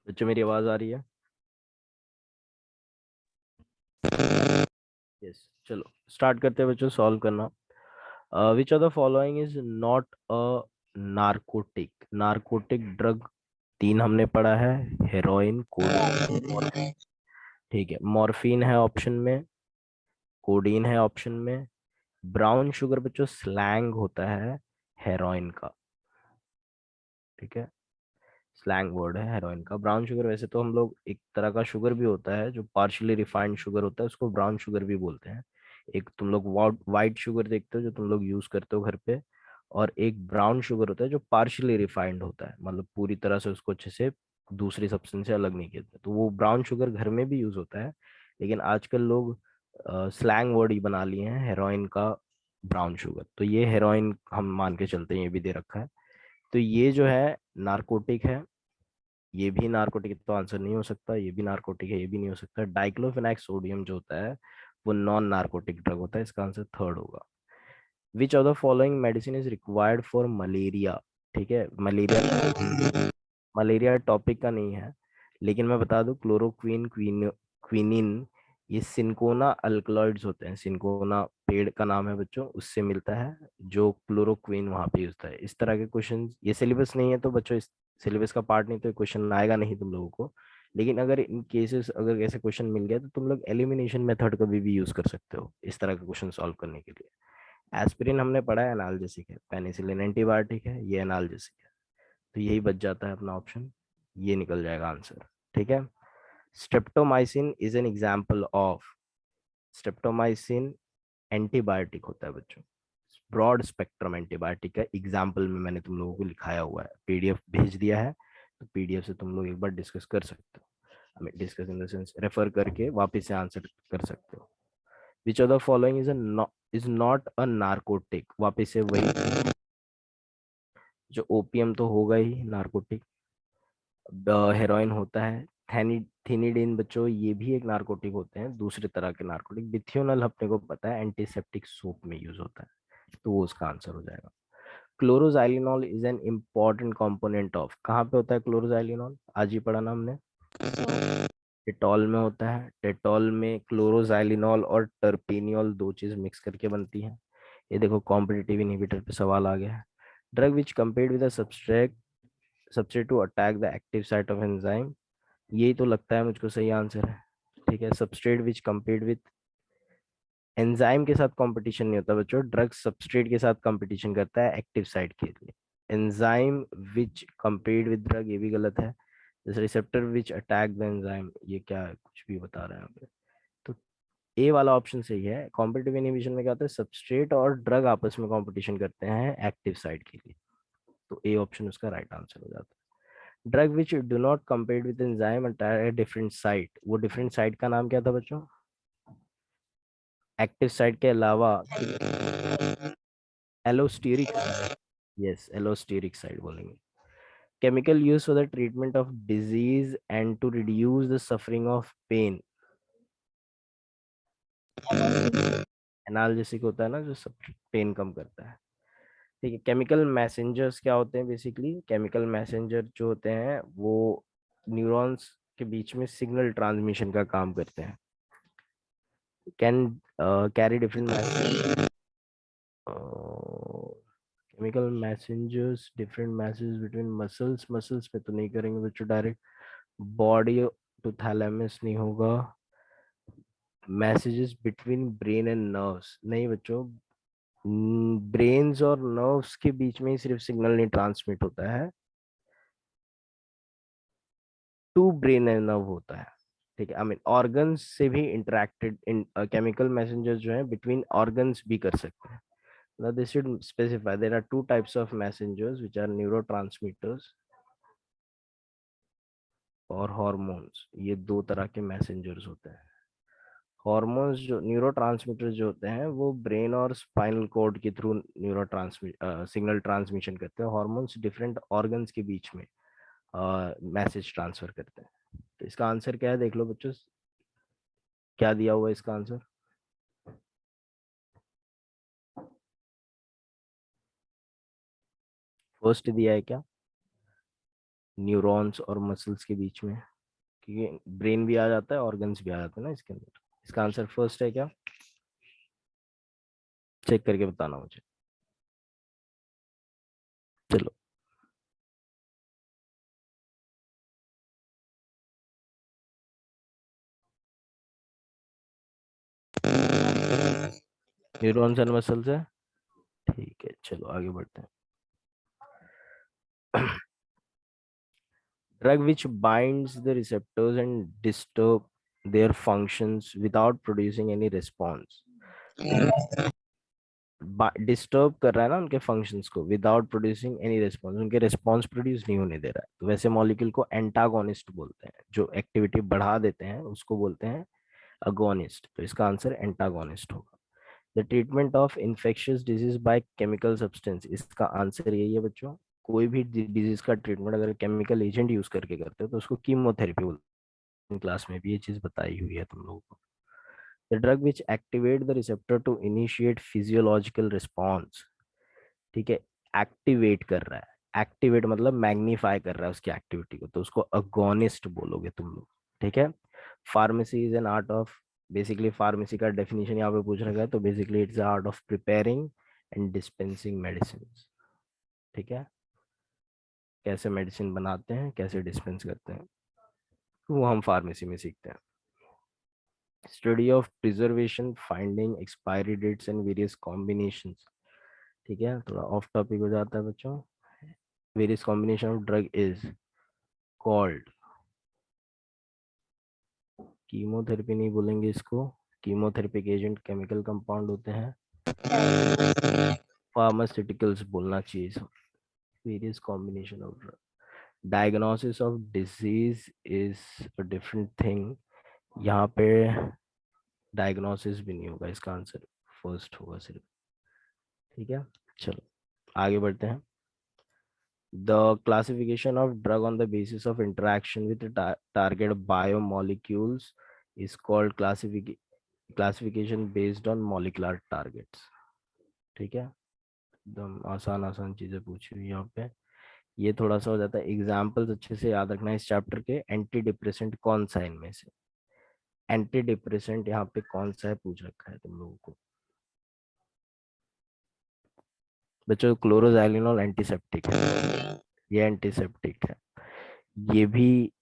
बच्चों मेरी आवाज आ रही है? यस, चलो स्टार्ट करते हैं बच्चों सॉल्व करना। विच of the following is not a narcotic? Narcotic drug तीन हमने पढ़ा है, हेरोइन, कोडीन। ठीक है, मॉर्फिन है ऑप्शन में, कोडीन है ऑप्शन में, ब्राउन शुगर बच्चों स्लैंग होता है हेरोइन का। ठीक है, स्लैंग वर्ड है हेरोइन का। ब्राउन शुगर वैसे तो हम लोग एक तरह का शुगर भी होता है जो पार्शियली रिफाइंड शुगर होता है, उसको ब्राउन शुगर भी बोलते हैं। एक तुम लोग वाइट शुगर देखते हो जो तुम लोग यूज करते हो घर पे, और एक ब्राउन शुगर होता है जो पार्शियली रिफाइंड होता है, मतलब पूरी तरह से उसको अच्छे से दूसरी सब्सटेंस से अलग नहीं किया, तो वो ब्राउन शुगर घर में भी यूज होता है। लेकिन आजकल लोग स्लैंग वर्ड ही बना लिए हैं हेरोइन का, ब्राउन शुगर। तो ये हेरोइन हम मान के चलते हैं, ये भी दे रखा है। तो ये जो है नारकोटिक है, ये भी नार्कोटिक तो आंसर नहीं हो सकता, ये भी नार्कोटिक है, ये भी नहीं हो सकता। डाइक्लोफेनाक सोडियम जो होता है वो नॉन नार्कोटिक ड्रग होता है, इसका आंसर थर्ड होगा। विच of the following medicine is required for malaria? ठीक है, मलेरिया, मलेरिया टॉपिक का नहीं है, लेकिन मैं बता दूं क्लोरोक्वीन, क्विनिन, ये सिंकोना अल्कलॉइड्स होते हैं। सिंकोना पेड़ का नाम है बच्चों, उससे मिलता है जो क्लोरोक्वीन वहां पे यूज होता है। इस तरह के क्वेश्चन, ये सिलेबस नहीं है तो बच्चों इस सिलेबस का पार्ट नहीं, तो क्वेश्चन आएगा नहीं तुम लोगों को। लेकिन अगर इन केसेस अगर ऐसे क्वेश्चन मिल गया तो तुम लोग एलिमिनेशन मेथड कभी भी यूज कर सकते हो इस तरह का क्वेश्चन सॉल्व करने के लिए। एस्पिरिन हमने पढ़ा है एनाल्जेसिक है, पेनिसिलिन एंटीबायोटिक है, ये एनाल्जेसिक है। तो यही बच जाता है अपना ऑप्शन, ये निकल जाएगा आंसर। ठीक है, streptomycin is an example of? Streptomycin antibiotic होता है बच्चों, ब्रॉड स्पेक्ट्रम एंटीबायोटिक का एग्जाम्पल में मैंने तुम लोगों को लिखाया हुआ है, पीडीएफ भेज दिया है, तो पीडीएफ से तुम लोग एक बार डिस्कस कर सकते हो। हमें discuss in the sense refer करके वापस से आंसर कर सकते हो। विच of the following is not a narcotic? वापस से वही, जो ओपीएम तो होगा ही नार्कोटिक, हेरोइन होता है, थिनिडिन बच्चों ये भी एक नार्कोटिक होते हैं, दूसरे तरह के नार्कोटिक। बिथ्योनल अपने को पता है एंटीसेप्टिक सोप में यूज होता है, तो वो उसका आंसर हो जाएगा। Chloroxylenol is an important component of? कहाँ पे होता है क्लोरोजाइलिनॉल? आज ही पढ़ा ना हमने, टेटॉल में होता है। टेटॉल में क्लोरोजाइलिनॉल और टर्पेनियोल दो चीज मिक्स करके बनती है। ये देखो कॉम्पिटिटिव इनहिबिटर पे सवाल आ गया है। Drug which compared with substrate to attack the active site of enzyme, यही तो लगता है मुझको सही आंसर है। ठीक है, substrate which compared with enzyme के साथ कंपटीशन नहीं होता बच्चों, ड्रग सबस्ट्रेट के साथ कंपटीशन करता है एक्टिव साइट के लिए। Enzyme which compared with drug, ये भी गलत है। जैसे receptor which attack the enzyme, ये क्या है, कुछ भी बता रहे हैं यहाँ पे। तो ए वाला ऑप्शन सही है। कॉम्पिटिटिव इनहिबिशन में क्या होता है, सबस्ट्रेट और ड्रग आपस में कंपटीशन करते हैं एक्टिव साइट के लिए, तो ए ऑप्शन उसका राइट आंसर हो जाता है। Drug which do not compare with enzyme at different site, वो डिफरेंट साइट का नाम क्या था बच्चों? एक्टिव साइट के अलावा एलोस्टेरिक, यस एलोस्टेरिक साइट बोलेंगे। Chemical use for the treatment of disease and to reduce the suffering of pain, analgesic होता है ना जो सब पेन कम करता है। ठीक है, केमिकल मैसेंजर्स क्या होते हैं? बेसिकली केमिकल मैसेंजर जो होते हैं वो न्यूरॉन्स के बीच में सिग्नल ट्रांसमिशन का काम करते हैं। Can carry different message, chemical messengers different message between muscles, muscles पे तो नहीं करेंगे बच्चों डायरेक्ट। बॉडी टू थैलेमस नहीं होगा। Messages between brain and nerves नहीं बच्चों, ब्रेन्स और नर्व्स के बीच में ही सिर्फ सिग्नल नहीं ट्रांसमिट होता है, टू ब्रेन एंड नर्व होता है। ठीक है, आई मीन ऑर्गन्स से भी इंटरेक्टेड इन केमिकल मैसेंजर्स जो है बिटवीन ऑर्गन्स भी कर सकते हैं। Now they should specify there are two types of messengers which are neurotransmitters और हॉर्मोन्स, ये दो तरह के मैसेंजर्स होते हैं। हॉर्मोन्स जो न्यूरोट्रांसमीटर्स जो होते हैं वो ब्रेन और स्पाइनल कॉर्ड के थ्रू सिग्नल ट्रांसमिशन करते हैं। हॉर्मोन्स डिफरेंट ऑर्गन्स के बीच में मैसेज ट्रांसफर करते हैं। तो इसका आंसर क्या है देख लो बच्चों, क्या दिया हुआ है इसका आंसर? फर्स्ट दिया है क्या? न्यूरॉन्स और मसल्स के बीच में, क्योंकि ब्रेन भी आ जाता है, ऑर्गन्स भी आ जाते हैं ना इसके अंदर। इसका आंसर फर्स्ट है क्या? चेक करके बताना मुझे। चलो, न्यूरॉन्स एंड मसल्स है। ठीक है, चलो आगे बढ़ते हैं। Drug which binds the receptors and disturb their functions without producing any response. Disturb कर रहा है ना उनके फंक्शंस को, विदाउट प्रोड्यूसिंग एनी रिस्पॉन्स, उनके रिस्पॉन्स प्रोड्यूस नहीं होने दे रहा है, तो वैसे मॉलिक्यूल को एंटागोनिस्ट बोलते हैं। जो एक्टिविटी बढ़ा देते हैं उसको बोलते हैं अगोनिस्ट। तो इसका आंसर एंटागोनिस्ट होगा। The treatment of infectious disease by chemical substance, इसका आंसर यही है बच्चों। कोई भी डिजीज का ट्रीटमेंट अगर केमिकल एजेंट यूज करके करते हो तो उसको कीमोथेरेपी बोलते हैं। क्लास में भी ये चीज बताई हुई है तुम लोगों को। The drug which activate the receptor to initiate physiological response. ठीक है, एक्टिवेट कर रहा है, एक्टिवेट मतलब मैग्नीफाई कर रहा है उसकी एक्टिविटी को, तो उसको अगोनिस्ट बोलोगे तुम लोग। ठीक है। Pharmacy is an art of, basically pharmacy का डेफिनेशन यहाँ पे पूछ रखा है, तो basically it's art of preparing and dispensing medicine. ठीक है, कैसे मेडिसिन बनाते हैं, कैसे डिस्पेंस करते हैं, वो हम फार्मेसी में सीखते हैं। Study of preservation, finding expiry dates and various combinations. ठीक है, थोड़ा ऑफ टॉपिक हो जाता है बच्चों। Various combination of drug is called, chemotherapy नहीं बोलेंगे इसको, कीमोथेरेपिक एजेंट केमिकल कंपाउंड होते हैं, फार्मास्यूटिकल्स बोलना चाहिए। Various combination of drug, diagnosis of disease is a different thing. यहाँ पे डायग्नोसिस भी नहीं होगा, इसका आंसर फर्स्ट होगा सिर्फ। ठीक है, चलो आगे बढ़ते हैं। The classification of drug on the basis of interaction with the target biomolecules is called classification based on molecular targets. ठीक है, एकदम आसान आसान चीजें पूछी हुई यहाँ पे। ये थोड़ा सा हो जाता है, एग्जाम्पल्स अच्छे से याद रखना है इस चैप्टर के। एंटी डिप्रेसेंट कौन सा है इनमें से? एंटी डिप्रेसेंट यहाँ पे कौन सा है पूछ रखा है तुम लोगों को बच्चों। क्लोरोजाइलिनोल एंटीसेप्टिक है, ये एंटीसेप्टिक है। ये भी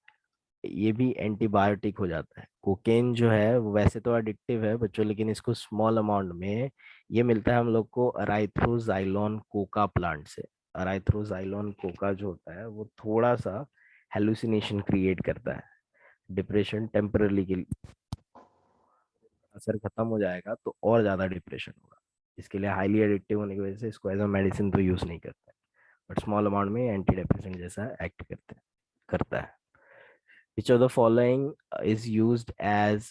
ये भी एंटीबायोटिक हो जाता है। कोकेन जो है वो वैसे तो एडिक्टिव है बच्चों, लेकिन इसको स्मॉल अमाउंट में ये मिलता है हम लोग को अराइथ्रोजाइलोन कोका प्लांट से। अराइथ्रोजाइलोन कोका जो होता है वो थोड़ा सा हेलुसिनेशन क्रिएट करता है। डिप्रेशन टेम्परली के असर खत्म हो जाएगा तो और ज्यादा डिप्रेशन होगा। इसके लिए हाईली एडिक्टिव होने की वजह से इसको एज अ मेडिसिन तो यूज नहीं करते हैं, बट स्मॉल अमाउंट में एंटी डिप्रेसेंट जैसा एक्ट करता है। Which of the following is used as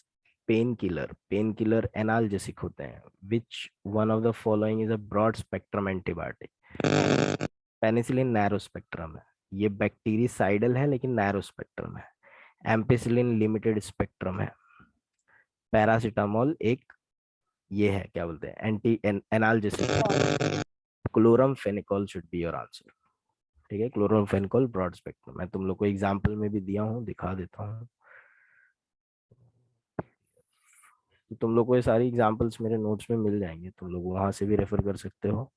painkiller? Painkiller analgesic होते हैं. Which one of the following is a broad spectrum antibiotic? Penicillin narrow spectrum है, ये बैक्टीरिसाइडल है लेकिन नैरो स्पेक्ट्रम है। एम्पिसिलिन लिमिटेड स्पेक्ट्रम है। पैरासीटामोल एक ये है, क्या बोलते हैं, anti analgesic. Chloramphenicol should be your answer. ठीक है, क्लोरम फेनिकॉल ब्रॉड स्पेक्ट्रम। मैं तुम लोग को एग्जाम्पल में भी दिया हूँ, दिखा देता हूँ। तो तुम लोग को ये सारी एग्जांपल्स मेरे नोट्स में मिल जाएंगे, तुम लोग वहां से भी रेफर कर सकते हो।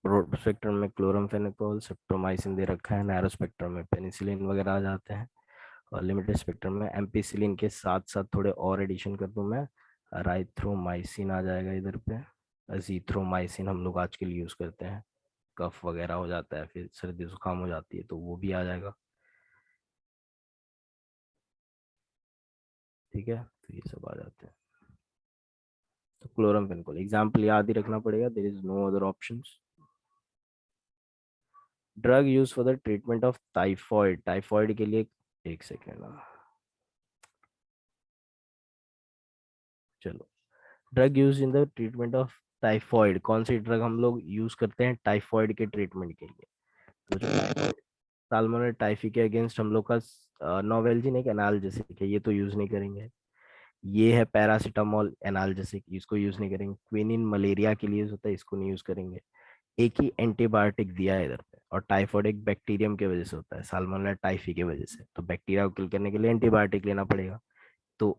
ब्रॉड स्पेक्ट्रम में क्लोरमफेनिकोल सेप्टोमाइसिन दे रखा है, नैरो स्पेक्ट्रम में पेनिसिलिन वगैरह आ जाते हैं, और लिमिटेड स्पेक्ट्रम में एम्पिसिलिन के साथ साथ थोड़े और एडिशन कर दूं मैं, राइथ्रोमाइसिन आ जाएगा इधर पे। अजीथ्रोमाइसिन हम लोग आजकल यूज करते हैं, कफ वगैरह हो जाता है फिर सर्दी जुकाम हो जाती है तो वो भी आ जाएगा। ठीक है, तो ये सब आ जाते हैं। तो क्लोरमफेनिकोल एग्जाम्पल याद ही रखना पड़ेगा, there is no other options. Drug use for the treatment of typhoid, typhoid के लिए, एक सेकेंड, चलो। Drug use in the treatment of typhoid, कौन सी ड्रग हम लोग यूज करते हैं टाइफॉइड के ट्रीटमेंट के लिए? तो जो टाइफॉइड, साल्मोनेल टाइफी के अगेंस्ट हम लोग का नोवेल्जिन एक एनाल्जेसिक है, ये तो यूज नहीं करेंगे। ये है पैरासीटामोल एनाल्जेसिक, इसको यूज नहीं करेंगे। क्विनिन मलेरिया के लिए यूज होता है, इसको नहीं यूज करेंगे। एक ही एंटीबायोटिक दिया है इधर पे, और टाइफाइड एक बैक्टीरियम की वजह से होता है, साल्मोनेला टाइफी की वजह से, तो बैक्टीरिया को किल करने के लिए एंटीबायोटिक लेना पड़ेगा। तो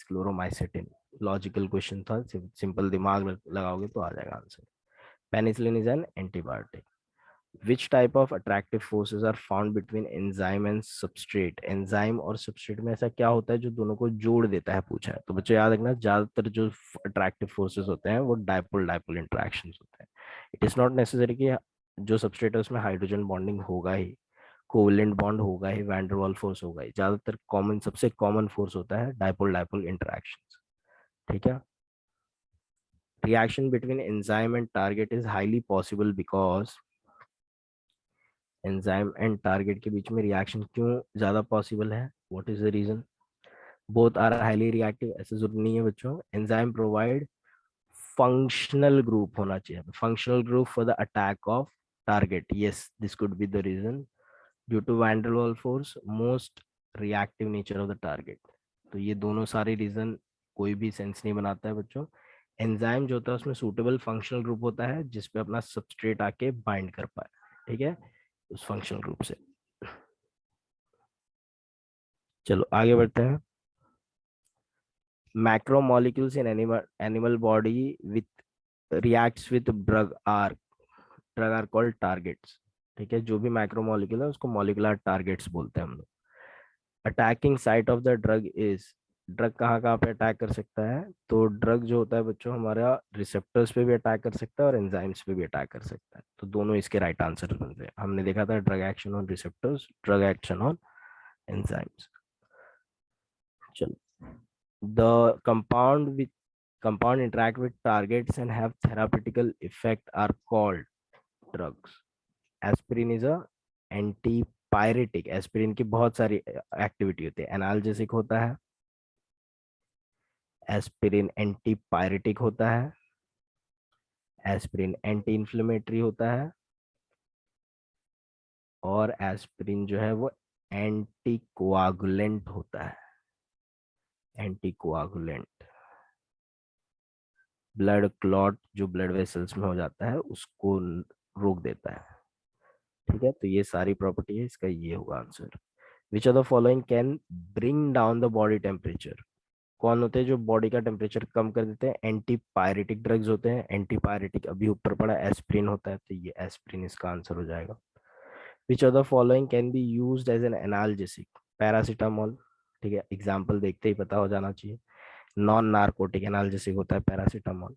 क्लोरोमाइसिटिन, लॉजिकल क्वेश्चन था, सिंपल दिमाग लगाओगे तो आ जाएगा answer. Penicillin is an antibiotic. Which type of attractive forces are found between enzyme and substrate? Enzyme और सबस्ट्रेट में ऐसा क्या होता है जो दोनों को जोड़ देता है, पूछा है। तो बच्चों याद रखना, ज्यादातर जो अट्रैक्टिव फोर्सेस होते हैं वो डाइपोल डाइपोल इंटरेक्शंस होते हैं। इट इज नॉट नेसेसरी कि जो सबस्ट्रेट है उसमें हाइड्रोजन बॉन्डिंग होगा ही, कोवलेंट बॉन्ड होगा ही, वैंडरवाल फोर्स होगा ही। ज्यादातर कॉमन, सबसे कॉमन फोर्स होता है डाइपोल डाइपोल इंटरेक्शंस। ठीक है। Reaction between enzyme and target is highly possible because, enzyme and target के बीच में रिएक्शन क्यों ज्यादा पॉसिबल है, what is the reason? Both are highly reactive, ऐसे जरूरी नहीं है बच्चों। एंजाइम प्रोवाइड फंक्शनल ग्रुप होना चाहिए, functional group for the attack of target, yes this could be the reason. Due to van der Waals force, most reactive nature of the target. तो ये दोनों सारे रीजन कोई भी सेंस नहीं बनाता है बच्चों। एंजाइम जो होता है उसमें सूटेबल फंक्शनल ग्रुप होता है जिसपे अपना सबस्ट्रेट आके बाइंड कर पाए, ठीक है, उस फंक्शनल ग्रुप से। चलो आगे बढ़ते हैं। Macromolecules in animal body with reacts with drug are called targets. ठीक है, जो भी मैक्रोमोलिक्यूल है उसको मॉलिकुलर टारगेट्स बोलते हैं हम लोग। Attacking site of the drug is, drug कहाँ कहाँ पे अटैक कर सकता है? तो ड्रग जो होता है बच्चों हमारा रिसेप्टर्स पे भी अटैक कर सकता है और एंजाइम्स पे भी अटैक कर सकता है, तो दोनों इसके राइट आंसर बनते हैं। हमने देखा था drug action on receptors, drug action on enzymes. चलो, the compound interact with targets and have therapeutical effect are called drugs. Aspirin is a antipyretic, aspirin की बहुत सारी एक्टिविटी होती है। एनाल्जेसिक होता है, एस्पिरिन एंटीपायरेटिक होता है, एस्पिरिन एंटी इंफ्लेमेटरी होता है, और एस्पिरिन जो है वो एंटी कोआगुलेंट होता है। एंटी कोआगुलेंट, ब्लड क्लॉट जो ब्लड वेसल्स में हो जाता है उसको रोक देता है। ठीक है, तो ये सारी प्रॉपर्टी है, इसका ये होगा answer. Which of the following can bring down the body temperature? कौन होते हैं जो बॉडी का टेम्परेचर कम कर देते हैं? एंटीपायरेटिक ड्रग्स होते हैं। एंटीपायरेटिक अभी ऊपर पड़ा एस्प्रिन होता है, तो ये एस्प्रिन इसका आंसर हो जाएगा। Which of the following can be used as an analgesic? Paracetamol, ठीक है, एग्जाम्पल देखते ही पता हो जाना चाहिए। नॉन नार्कोटिक एनाल्जेसिक होता है पैरासीटामोल।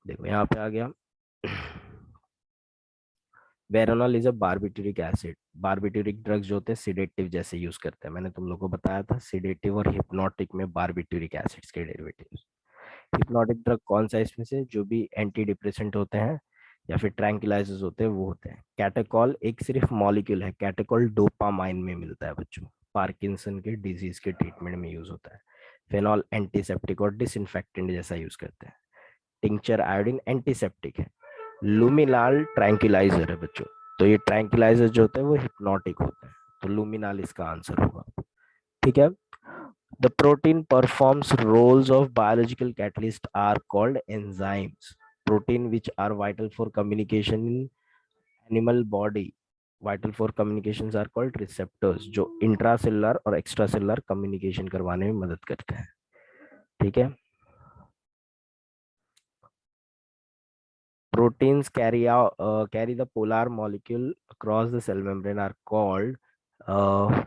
देखो यहाँ पे आ गया। वेरोनॉल इज अ बारबिटूरिक एसिड। बारबिटूरिक ड्रग्स जो होते हैं सिडेटिव जैसे यूज करते हैं, मैंने तुम लोगों को बताया था सिडेटिव और हिप्नोटिक में बारबिटूरिक एसिड्स के डेरिवेटिव्स। हिप्नोटिक ड्रग कौन सा इसमें से? जो भी एंटी डिप्रेसेंट होते हैं या फिर ट्रैंक्विलाइजर्स होते हैं वो होते हैं। कैटेकॉल एक सिर्फ मॉलिक्यूल है, कैटेकॉल डोपामाइन में मिलता है बच्चों, पार्किंसन के डिजीज के ट्रीटमेंट में यूज होता है। फेनॉल एंटीसेप्टिक और डिसइंफेक्टेंट जैसा यूज करते हैं। टिंक्चर आयोडीन एंटीसेप्टिक है। लुमिनाल ट्रैंक्विलाइजर है बच्चों, तो ये ट्रैंक्विलाइजर जो होते हैं वो हिप्नोटिक होते हैं, तो लुमिनाल इसका आंसर होगा। ठीक है। The protein performs roles of biological catalyst are called enzymes. Protein which are vital for communication in animal body, vital for communication are called receptors, जो इंट्रासेलुलर और एक्स्ट्रासेलुलर कम्युनिकेशन करवाने में मदद करते हैं। ठीक है। Proteins carry the polar molecule across the cell membrane are called, uh,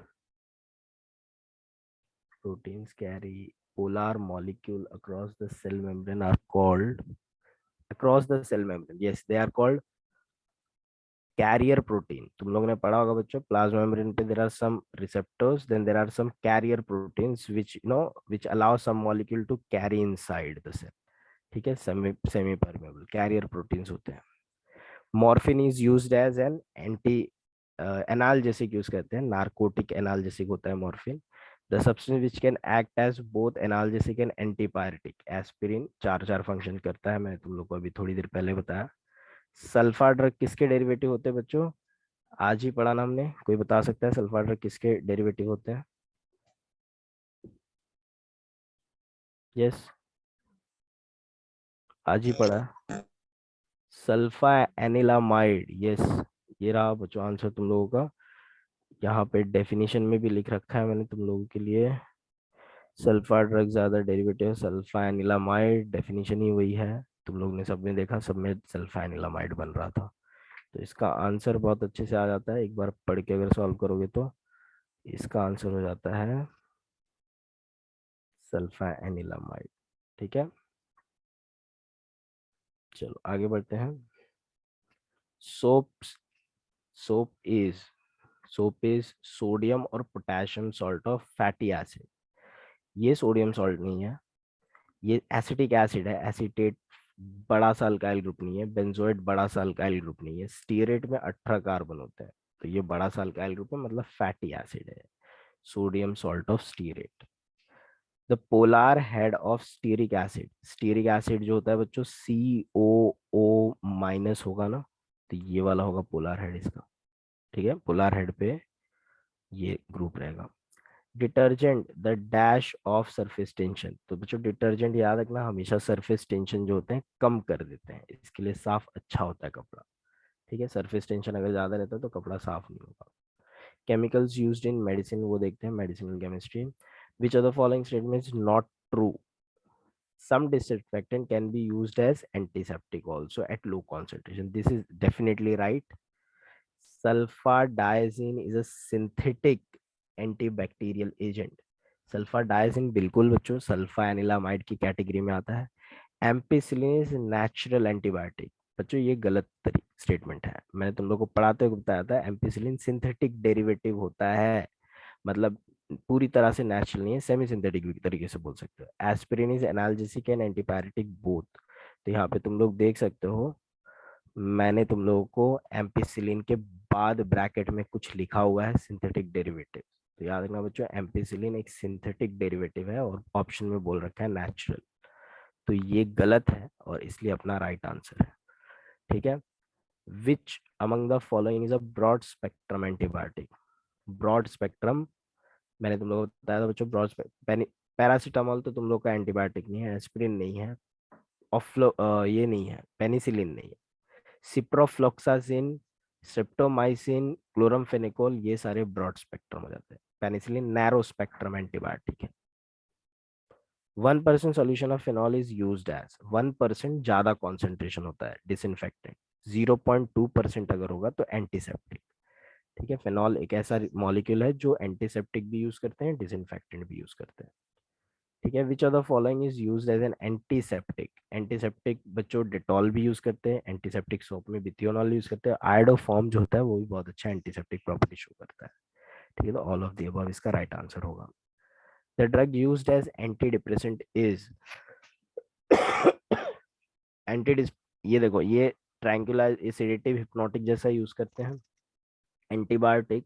proteins carry polar molecule across the cell membrane are called, across the cell membrane, yes they are called carrier protein। तुम लोगों ने पढ़ा होगा बच्चों, plasma membrane पे there are some receptors, then there are some carrier proteins which which allow some molecule to carry inside the cell। ठीक है, semi permeable career proteins होते हैं। Morphine is used as an anti analgesic use करते हैं, narcotic analgesic होता है morphine. The substance which can act as both analgesic and antipyretic, aspirin चार चार फंक्शन करता है, मैंने तुम लोग को अभी थोड़ी देर पहले बताया। सल्फा ड्रग किसके डेरिवेटिव होते हैं बच्चों? आज ही पढ़ा ना हमने, कोई बता सकता है सल्फा ड्रग किसके डेरिवेटिव होते हैं? यस, आज ही पढ़ा। सल्फा एनिलामाइड, यस, ये रहा बच्चों आंसर तुम लोगों का। यहाँ पे डेफिनेशन में भी लिख रखा है मैंने तुम लोगों के लिए। सल्फा ड्रग्स ज्यादा डेरिवेटिव सल्फा एनिलामाइड, डेफिनेशन ही वही है। तुम लोग ने सबने देखा, सब में सल्फा एनिलामाइड बन रहा था। तो इसका आंसर बहुत अच्छे से आ जाता है, एक बार पढ़ के अगर सॉल्व करोगे तो इसका आंसर हो जाता है सल्फा एनिलामाइड। ठीक है, चलो आगे बढ़ते हैं। Soap, soap is soap is sodium और potassium salt of fatty acid. ये सोडियम सॉल्ट नहीं है, ये एसिटिक एसिड है, एसीटेट बड़ा सा अल्काइल ग्रुप नहीं है, बेंजोएट बड़ा सा अल्काइल ग्रुप नहीं है, स्टीरेट में 18 कार्बन होते हैं। तो ये बड़ा सा अल्काइल ग्रुप है, मतलब फैटी एसिड है, sodium salt of stearate. The polar head of stearic acid, stearic acid जो होता है बच्चों COO माइनस होगा ना, तो ये वाला होगा पोलार हेड इसका। ठीक है, पोलार हेड पे ये ग्रुप रहेगा। Detergent the dash of surface tension, तो बच्चों डिटर्जेंट याद रखना हमेशा सरफेस टेंशन जो होते हैं कम कर देते हैं, इसके लिए साफ अच्छा होता है कपड़ा। ठीक है, सरफेस टेंशन अगर ज्यादा रहता है तो कपड़ा साफ नहीं होगा। केमिकल्स यूज्ड इन मेडिसिन, वो देखते हैं medicinal chemistry. Which of the following statement is not true? some disinfectant can be used as antiseptic also at low concentration. This is definitely right. Sulfadiazine is a synthetic antibacterial agent. सल्फाडाइजिन बिल्कुल बच्चों sulpha एनिलामाइड की category में आता है। Ampicillin is natural antibiotic, बच्चों ये गलत statement है। मैंने तुम लोग को पढ़ाते हुए बताया था एम्पिसिलिन सिंथेटिक डेरिवेटिव होता है, मतलब पूरी तरह से नेचुरल नहीं है, सेमी सिंथेटिक तरीके से बोल सकते हो। Aspirin is analgesic and antipyretic both. तो यहाँ पे तुम लोग देख सकते हो, मैंने तुम लोगों को एम्पिसिलिन के बाद ब्रैकेट में कुछ लिखा हुआ है सिंथेटिक डेरिवेटिव। तो याद रखना बच्चों एम्पिसिलिन एक सिंथेटिक डेरिवेटिव है और ऑप्शन में बोल रखा है नेचुरल। तो ये गलत है और इसलिए अपना राइट आंसर है। ठीक है, which among the following is a broad spectrum antibiotic? Broad spectrum, मैंने तुम लोगों को बताया था बच्चों ब्रॉड, पैरासीटामोल तो तुम लोग का एंटीबायोटिक नहीं है, एस्पिरिन नहीं है, ये नहीं है, पेनिसिलिन नहीं है, सिप्रोफ्लोक्सासिन, स्ट्रेप्टोमाइसिन, क्लोरमफेनिकोल, ये सारे ब्रॉड स्पेक्ट्रम हो जाते हैं। पेनिसिलिन नैरो स्पेक्ट्रम एंटीबायोटिक है। 1% solution of phenol is used as, 1% ज्यादा कॉन्सेंट्रेशन होता है डिसइंफेक्टेंट, 0.2% अगर होगा तो एंटीसेप्टिक। ठीक है, फिनॉल एक ऐसा मॉलिक्यूल है जो एंटीसेप्टिक भी यूज करते हैं, डिसइंफेक्टेंट भी यूज करते हैं। ठीक है, which of the following is used as an antiseptic? Antiseptic बच्चों डिटॉल भी यूज करते हैं, एंटीसेप्टिक सोप में बिथियोनॉल यूज करते हैं, आयोडोफॉर्म जो होता है वो भी बहुत अच्छा एंटीसेप्टिक प्रॉपर्टी शो करता है। ठीक है, तो ऑल ऑफ द अबव इसका राइट आंसर होगा। The drug used as anti depressant is anti, ये देखो ये ट्रैंकुलाइज सेडेटिव हिप्नोटिक जैसा यूज करते हैं। एंटीबायोटिक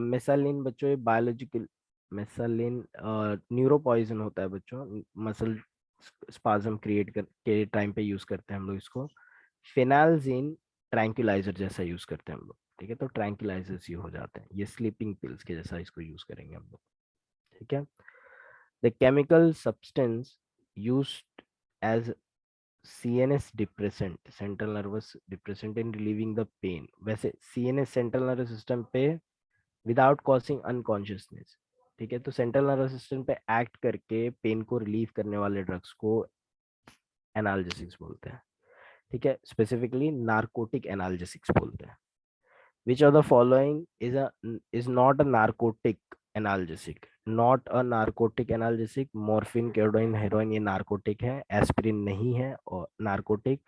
मेसालिन बच्चों ये बायोलॉजिकल, मेसालिन न्यूरो पॉइजन होता है बच्चों, मसल स्पाज्म क्रिएट कर के टाइम पे यूज करते हैं हम लोग इसको। फिनाल्जीन ट्रैंक्विलाइजर जैसा यूज करते हैं हम लोग। ठीक है, तो ट्रैंक्विलाइजर्स ये हो जाते हैं, ये स्लीपिंग पिल्स के जैसा इसको यूज करेंगे हम लोग। ठीक है, the chemical substance used as CNS depressant, central nervous depressant in relieving the pain. वैसे CNS सेंट्रल नर्वस सिस्टम पे विदाउट कॉजिंग अनकॉन्शियसनेस। ठीक है, तो सेंट्रल नर्वस सिस्टम पे एक्ट करके पेन को रिलीव करने वाले ड्रग्स को एनाल्जेसिक्स बोलते हैं। ठीक है, स्पेसिफिकली नार्कोटिक एनाल्जेसिक्स बोलते हैं। Which of the following is not a narcotic analgesic? Not a narcotic analgesic, morphine, codeine, heroin ये नार्कोटिक है, एस्पिरिन नहीं है और नार्कोटिक।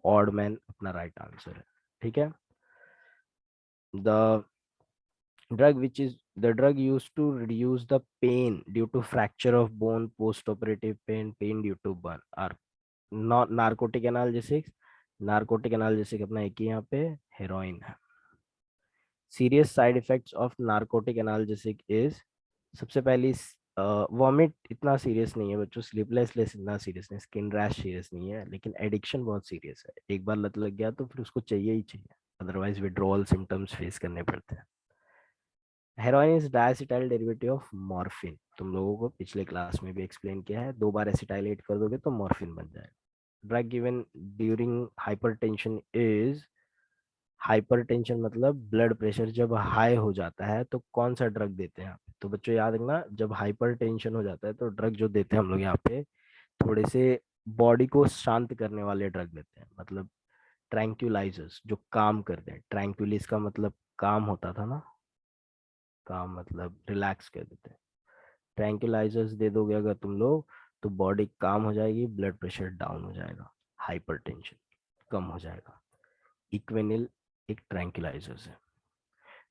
ऑडमैन अपना राइट आंसर है। ठीक है, the drug which is the drug used to reduce the pain due to fracture of bone, post operative pain due to burn are not narcotic analgesics। Narcotic analgesic अपना एक ही यहाँ पे heroin है। Serious side effects of narcotic analgesic is, सबसे पहली vomit इतना serious नहीं है बच्चों, स्लीपलेसनेस इतना सीरियस नहीं, स्किन रैश सीरियस नहीं है, लेकिन एडिक्शन बहुत सीरियस है। एक बार लत लग गया तो फिर उसको चाहिए ही चाहिए, अदरवाइज विड्रॉल सिम्टम्स फेस करने पड़ते हैं। Heroin is diacetyl derivative of morphine, तुम लोगों को पिछले क्लास में भी एक्सप्लेन किया है, 2 बार एसिटाइलेट कर दोगे तो मॉर्फिन बन जाएगा। Drug given during hypertension is, hypertension मतलब ब्लड प्रेशर जब हाई हो जाता है तो कौन सा ड्रग देते हैं यहाँ पे, तो बच्चों याद रखना जब हाइपरटेंशन हो जाता है तो ड्रग जो देते हैं हम लोग यहाँ पे थोड़े से बॉडी को शांत करने वाले ड्रग देते हैं, मतलब ट्रैंक्यूलाइजर्स जो काम करते हैं। ट्रैंक्यूलिस का मतलब काम होता था ना, काम मतलब रिलैक्स कर देते हैं। ट्रैंक्यूलाइजर्स दे दोगे अगर तुम लोग तो बॉडी काम हो जाएगी, ब्लड प्रेशर डाउन हो जाएगा, हाइपरटेंशन कम हो जाएगा। इक्वेनिल एक ट्रैंक्यूलाइजर है।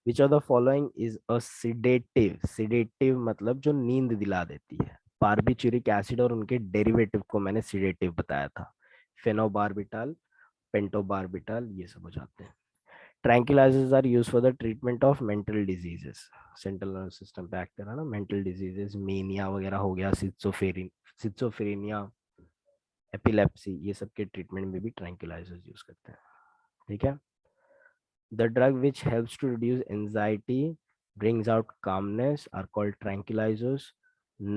Which of the following is a sedative, sedative मतलब जो नींद दिला देती है। बारबिचूरिक एसिड और उनके डेरिवेटिव को मैंने सिडेटिव बताया था, फेनोबारबिटल, पेंटोबारबिटल, ये सब हो जाते हैं। Tranquilizers are use for the treatment of mental diseases, central nervous system पे एक्ट कर रहा है ना, मेंटल डिजीजेस मेनिया वगैरह हो गया, सिट्सोफेरेनिया, एपिलेप्सी, ये सब के ट्रीटमेंट में भी ट्रैंक्विलाइजर्स यूज करते हैं। ठीक है। The drug which helps to reduce anxiety, brings out calmness are called tranquilizers.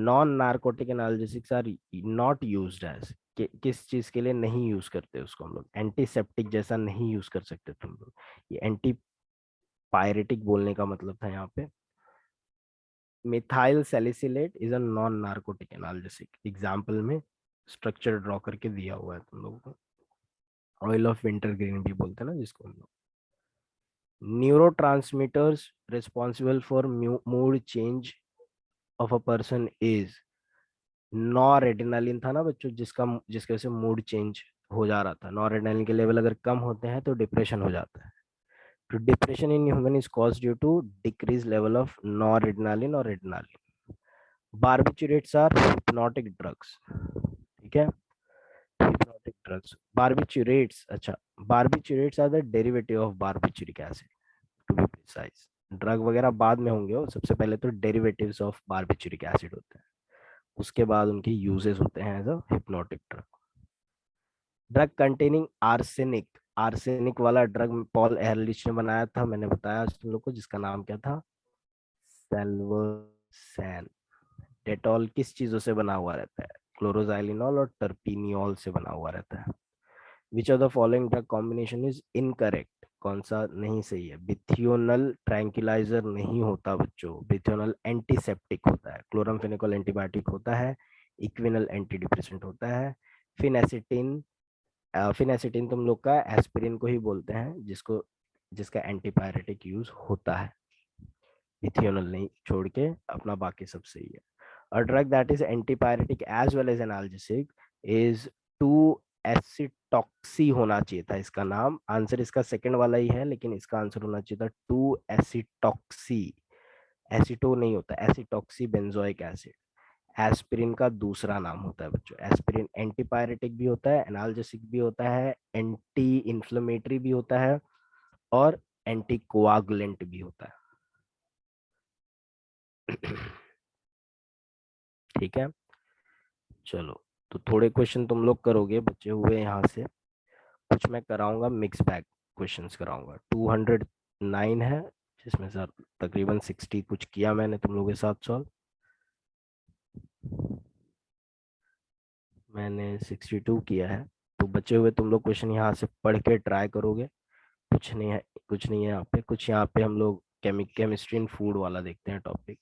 Non-narcotic analgesics are not used as, किस चीज के लिए नहीं यूज करते उसको हम लोग, एंटीसेप्टिक जैसा नहीं यूज कर सकते तुम लोग। ये एंटी पायरेटिक बोलने का मतलब था यहाँ पे। Methyl salicylate is a non narcotic analgesic, example में स्ट्रक्चर ड्रॉ करके दिया हुआ है तुम लोगों को। ऑयल ऑफ विंटर ग्रीन भी बोलते हैं ना जिसको हम लोग। Neurotransmitters responsible for mood change of a person is, नॉरेड्रेनालिन था ना बच्चों, जिसके वजह से मूड चेंज हो जा रहा था। नॉरेड्रेनालिन के लेवल अगर कम होते हैं तो डिप्रेशन हो जाता है। तो depression in human is cause due to decrease level of noradrenaline और adrenaline. Barbiturates are hypnotic drugs. ठीक है, हिप्नोटिक ड्रग्स बार्बिचुरेट्स, अच्छा, barbiturates are the derivative of barbituric acid to be precise. Drug वगैरह बाद में होंगे, और सबसे पहले तो डेरिवेटिव्स ऑफ बार्बिचुरिक एसिड होते हैं, उसके बाद उनके यूजेस होते हैं as a hypnotic drug. Drug containing arsenic, arsenic वाला ड्रग पॉल एहरलिच ने बनाया था, मैंने बताया तुम लोग को, जिसका नाम क्या था, सेल्वोसैन। डेटॉल किस चीजों से बना हुआ रहता है, क्लोरोजाइलिनॉल और टर्पिनियोल से बना हुआ रहता है। Which of the following drug combination is incorrect, कौन सा नहीं सही है। बिथियोनल ट्रैंक्विलाइजर नहीं होता बच्चों, बिथियोनल एंटीसेप्टिक होता है, क्लोरमफेनिकोल एंटीबायोटिक होता है, इक्विनल एंटी डिप्रेसेंट होता है। फिनेसिटिन, फिनेसिटिन तुम लोग का एस्पिरिन को ही बोलते हैं, जिसका एंटीपायरेटिक यूज होता है। इथियोनल नहीं छोड़ के अपना बाकी सब सही है। A drug that is antipyretic as well as analgesic is 2-एसिटॉक्सी होना चाहिए था इसका नाम, आंसर इसका सेकंड वाला ही है, लेकिन इसका आंसर होना चाहिए था 2-एसिटॉक्सी। एसिटो नहीं होता, एसिटॉक्सी बेंजोइक एसिड एस्पिरिन का दूसरा नाम होता है बच्चों। एस्पिरिन एंटीपायरेटिक भी होता है, एनाल्जेसिक भी होता है, एंटी इंफ्लेमेटरी भी होता है, और एंटी कोआगुलेंट भी होता है। ठीक है, चलो, तो थोड़े क्वेश्चन तुम लोग करोगे बच्चे हुए यहाँ से, कुछ मैं कराऊंगा, मिक्स बैग क्वेश्चंस कराऊंगा। 209 है, जिसमें सर तकरीबन 60 कुछ किया मैंने तुम लोगों के साथ सॉल्व। मैंने 62 किया है, तो बचे हुए तुम लोग क्वेश्चन यहाँ से पढ़ के ट्राई करोगे। कुछ नहीं है, कुछ नहीं है यहाँ पे, कुछ यहाँ पे हम लोग केमिस्ट्री एंड फूड वाला देखते हैं topic.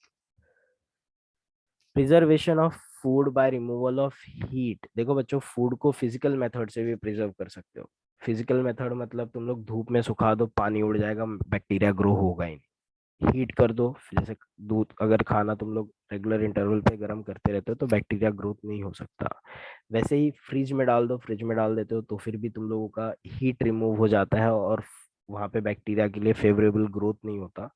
Preservation of food bye removal of heat, देखो बच्चों फूड को फिजिकल मेथड से भी प्रिजर्व कर सकते हो। फिजिकल मेथड मतलब तुम लोग धूप में सुखा दो, पानी उड़ जाएगा, बैक्टीरिया ग्रो होगा ही नहीं। हीट कर दो, जैसे दूध अगर खाना तुम लोग रेगुलर इंटरवल पे गर्म करते रहते हो तो बैक्टीरिया ग्रोथ नहीं हो सकता। वैसे ही फ्रिज में डाल दो, फ्रिज में डाल देते हो तो फिर भी तुम लोगों का हीट रिमूव हो जाता है, और वहां पे बैक्टीरिया के लिए फेवरेबल ग्रोथ नहीं होता,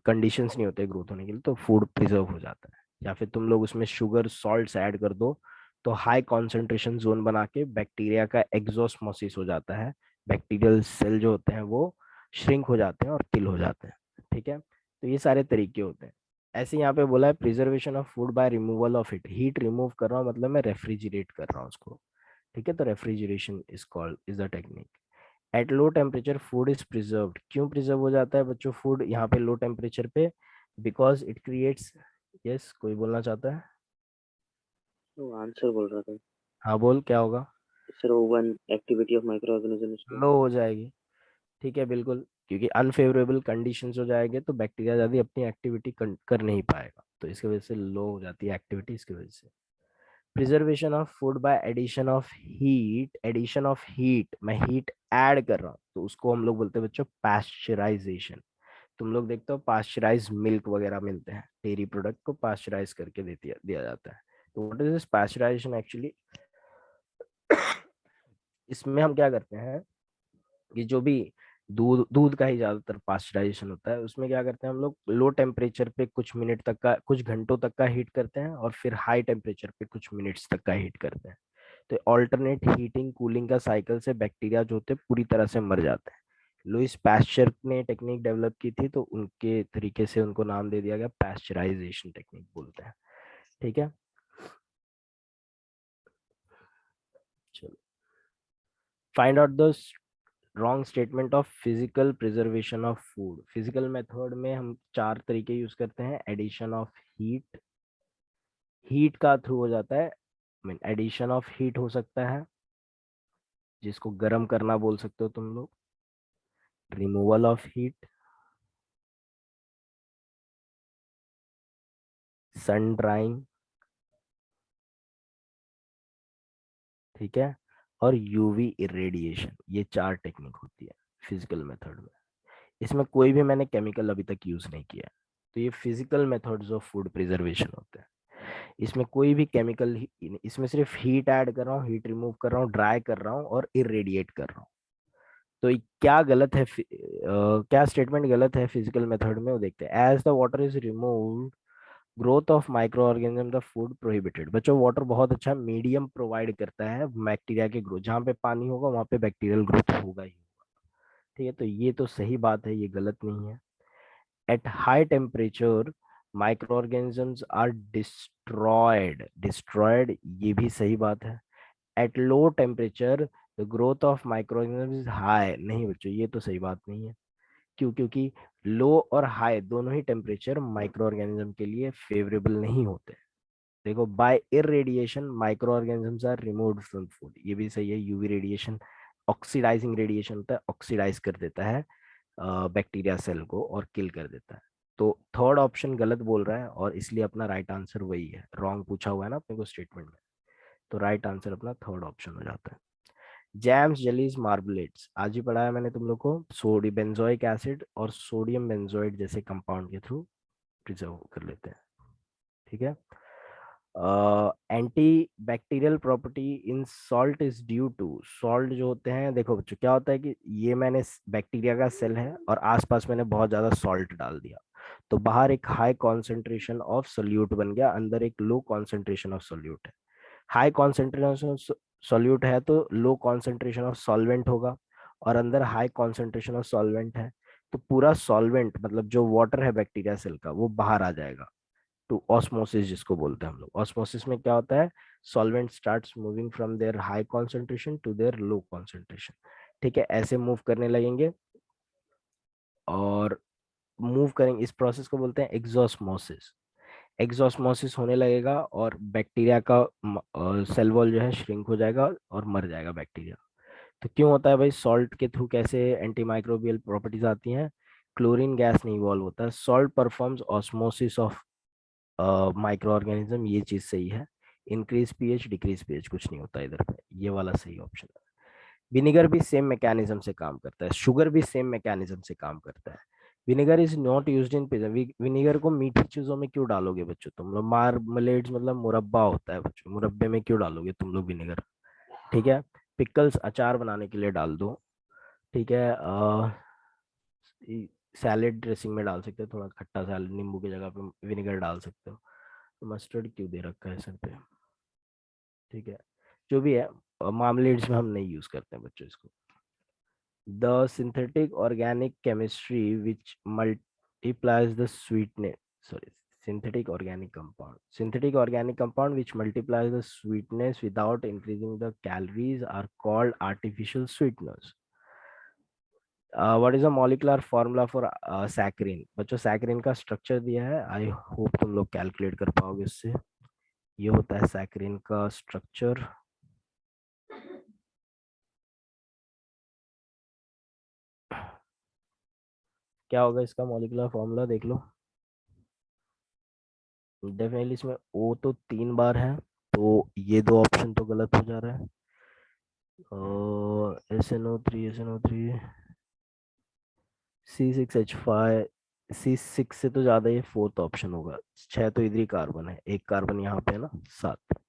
कंडीशंस नहीं होते ग्रोथ होने के लिए, तो फूड प्रिजर्व हो जाता है। या फिर तुम लोग उसमें शुगर सॉल्ट्स ऐड कर दो, तो हाई कॉन्सेंट्रेशन जोन बना के बैक्टीरिया का एग्जोस्मोसिस हो जाता है, बैक्टीरियल सेल जो होते हैं वो श्रिंक हो जाते हैं और किल हो जाते हैं। ठीक है, तो ये सारे तरीके होते हैं। ऐसे यहाँ पे बोला है preservation of food bye removal of heat, heat remove कर रहा हूँ मतलब मैं रेफ्रिजरेट कर रहा हूँ उसको। ठीक है, तो refrigeration is called is the technique. Eight low temperature food is preserved, क्यों प्रिजर्व हो जाता है बच्चों फूड यहाँ पे लो टेम्परेचर पे, बिकॉज इट क्रिएट्स, यस कोई बोलना चाहता है? वो आंसर बोल रहा था हाँ बोल, क्या होगा? सर, वो one activity of micro organism. Low हो जाएगी। ठीक है बिल्कुल, क्योंकि अनफेवरेबल कंडीशंस हो जाएंगे तो बैक्टीरिया ज्यादा अपनी एक्टिविटी कर नहीं पाएगा, तो इसकी वजह से लो हो जाती है एक्टिविटी इसकी वजह से। Preservation of food by addition of heat, addition of heat, मैं हीट ऐड कर रहा हूँ तो उसको हम लोग बोलते हैं बच्चों पास्चराइजेशन। तुम लोग देखते हो पास्चराइज मिल्क वगैरह मिलते हैं, डेयरी प्रोडक्ट को पास्चराइज करके देती दिया जाता है। तो what is this pasteurization actually? इसमें हम क्या करते हैं कि जो भी दूध दूध का ही ज्यादातर पास्चराइजेशन होता है, उसमें क्या करते हैं हम लोग लो टेम्परेचर पे कुछ मिनट तक का, कुछ घंटों तक का हीट करते हैं और फिर हाई टेम्परेचर पे कुछ मिनट्स तक का हीट करते हैं। तो ऑल्टरनेट हीटिंग कूलिंग का साइकिल से बैक्टीरिया जो होते हैं पूरी तरह से मर जाते हैं। लुइस पैस्चर ने टेक्निक डेवलप की थी, तो उनके तरीके से उनको नाम दे दिया गया, पैस्चराइजेशन टेक्निक बोलते हैं। ठीक है, चलो। Find out the wrong statement of physical preservation of food. Physical method में हम चार तरीके यूज करते हैं। एडिशन ऑफ हीट, हीट का थ्रू हो जाता है, मीन एडिशन ऑफ हीट हो सकता है, जिसको गर्म करना बोल सकते हो तुम लोग। Removal of heat, sun drying, ठीक है, और यूवी इरेडिएशन। ये चार टेक्निक होती है फिजिकल मेथड में। इसमें कोई भी मैंने केमिकल अभी तक यूज नहीं किया है। तो ये physical methods of food preservation होते हैं। इसमें कोई भी केमिकल, इसमें सिर्फ हीट ऐड कर रहा हूँ, हीट रिमूव कर रहा हूँ, ड्राई कर रहा हूँ और इरेडिएट कर रहा हूँ। तो क्या गलत है, क्या स्टेटमेंट गलत है फिजिकल मेथड में, वो देखते हैं। As the water is removed, growth of micro organism the food prohibited. बच्चों वाटर बहुत अच्छा मीडियम प्रोवाइड करता है बैक्टीरिया के ग्रोथ, जहाँ पे पानी होगा वहां पे बैक्टीरियल ग्रोथ होगा ही। ठीक है, तो ये तो सही बात है, ये गलत नहीं है। At high temperature microorganisms are destroyed, destroyed ये भी सही बात है। At low temperature the growth of microorganism is high, नहीं बच्चों ये तो सही बात नहीं है। क्यों? क्योंकि लो और हाई दोनों ही टेम्परेचर माइक्रो ऑर्गेनिज्म के लिए फेवरेबल नहीं होते। देखो, by irradiation micro organisms are removed from food, ये भी सही है। यूवी रेडिएशन ऑक्सीडाइजिंग रेडिएशन होता है, ऑक्सीडाइज कर देता है बैक्टीरिया सेल को और किल कर देता है। तो थर्ड ऑप्शन गलत बोल रहा है और इसलिए अपना राइट आंसर वही है। रॉन्ग पूछा हुआ है ना अपने को स्टेटमेंट में, तो राइट आंसर अपना थर्ड ऑप्शन हो जाता है। जैम्स जेलीज मार्बलेट्स, आज ही पढ़ा है मैंने तुम लोग को, सोडियम बेंजोइक एसिड और सोडियम बेंजोइड जैसे कंपाउंड के थ्रू प्रिजर्व कर लेते हैं। ठीक है, anti bacterial property in salt is due to, salt जो होते हैं, देखो बच्चों क्या होता है कि ये मैंने बैक्टीरिया का सेल है और आसपास मैंने बहुत ज्यादा सॉल्ट डाल दिया, तो बाहर एक हाई कॉन्सेंट्रेशन ऑफ सोल्यूट बन गया, अंदर एक लो कॉन्सेंट्रेशन ऑफ सोल्यूट है। हाई कॉन्सेंट्रेशन सॉल्यूट है तो लो कॉन्सेंट्रेशन ऑफ सॉल्वेंट होगा, और अंदर हाई कॉन्सेंट्रेशन ऑफ सॉल्वेंट है, तो पूरा सॉल्वेंट मतलब जो वाटर है बैक्टीरिया सेल का वो बाहर आ जाएगा। टू ऑस्मोसिस जिसको बोलते हैं हम लोग, ऑस्मोसिस में क्या होता है, solvent starts moving from their high concentration to their low concentration. ठीक है, ऐसे मूव करने लगेंगे और मूव करेंगे, इस प्रोसेस को बोलते हैं एक्सोस्मोसिस। एक्सोस्मोसिस होने लगेगा और बैक्टीरिया का सेल वॉल जो है श्रिंक हो जाएगा और मर जाएगा बैक्टीरिया। तो क्यों होता है भाई? सॉल्ट के थ्रू कैसे एंटी माइक्रोबियल प्रॉपर्टीज आती हैं? क्लोरीन गैस नहीं इवॉल्व होता है, salt performs osmosis of micro organism, ये चीज सही है। इंक्रीज पीएच डिक्रीज पीएच कुछ नहीं होता इधर पे, ये वाला सही ऑप्शन है। विनेगर भी सेम मैकेनिज्म से काम करता है, शुगर भी सेम मैकेनिज्म से काम करता है। Vinegar is not used in pizza, vinegar को मीठी चीजों में क्यों डालोगे बच्चों तुम लोग? मार्मलेड्स मतलब मुरब्बा होता है बच्चों, मुरब्बे में क्यों डालोगे तुम लोग विनेगर? ठीक है, पिकल्स अचार बनाने के लिए डाल दो। ठीक है, सैलेड ड्रेसिंग में डाल सकते हो, थोड़ा खट्टा सैलेड नींबू की जगह पे विनेगर डाल सकते हो। मस्टर्ड क्यों दे रखा है सर पे? ठीक है, जो भी है, मामलेट्स में हम नहीं यूज करते हैं बच्चों इसको। The synthetic organic chemistry which multiplies the sweetness, sorry, synthetic organic compound which multiplies the sweetness without increasing the calories are called artificial sweeteners. What is the molecular formula for saccharin? बच्चों saccharin का structure दिया है, I hope तुम लोग calculate कर पाओगे इससे। ये होता है सैकरिन का स्ट्रक्चर। क्या होगा इसका मॉलिक्यूलर फॉर्मूला, देख लो। डेफिनेटली इसमें ओ तो 3 बार है, तो ये दो ऑप्शन तो गलत हो जा रहा है। SnO3 C6H5, C6 से तो ज्यादा ये फोर्थ ऑप्शन होगा। 6 तो इधर ही कार्बन है, एक कार्बन यहाँ पे है ना, 7।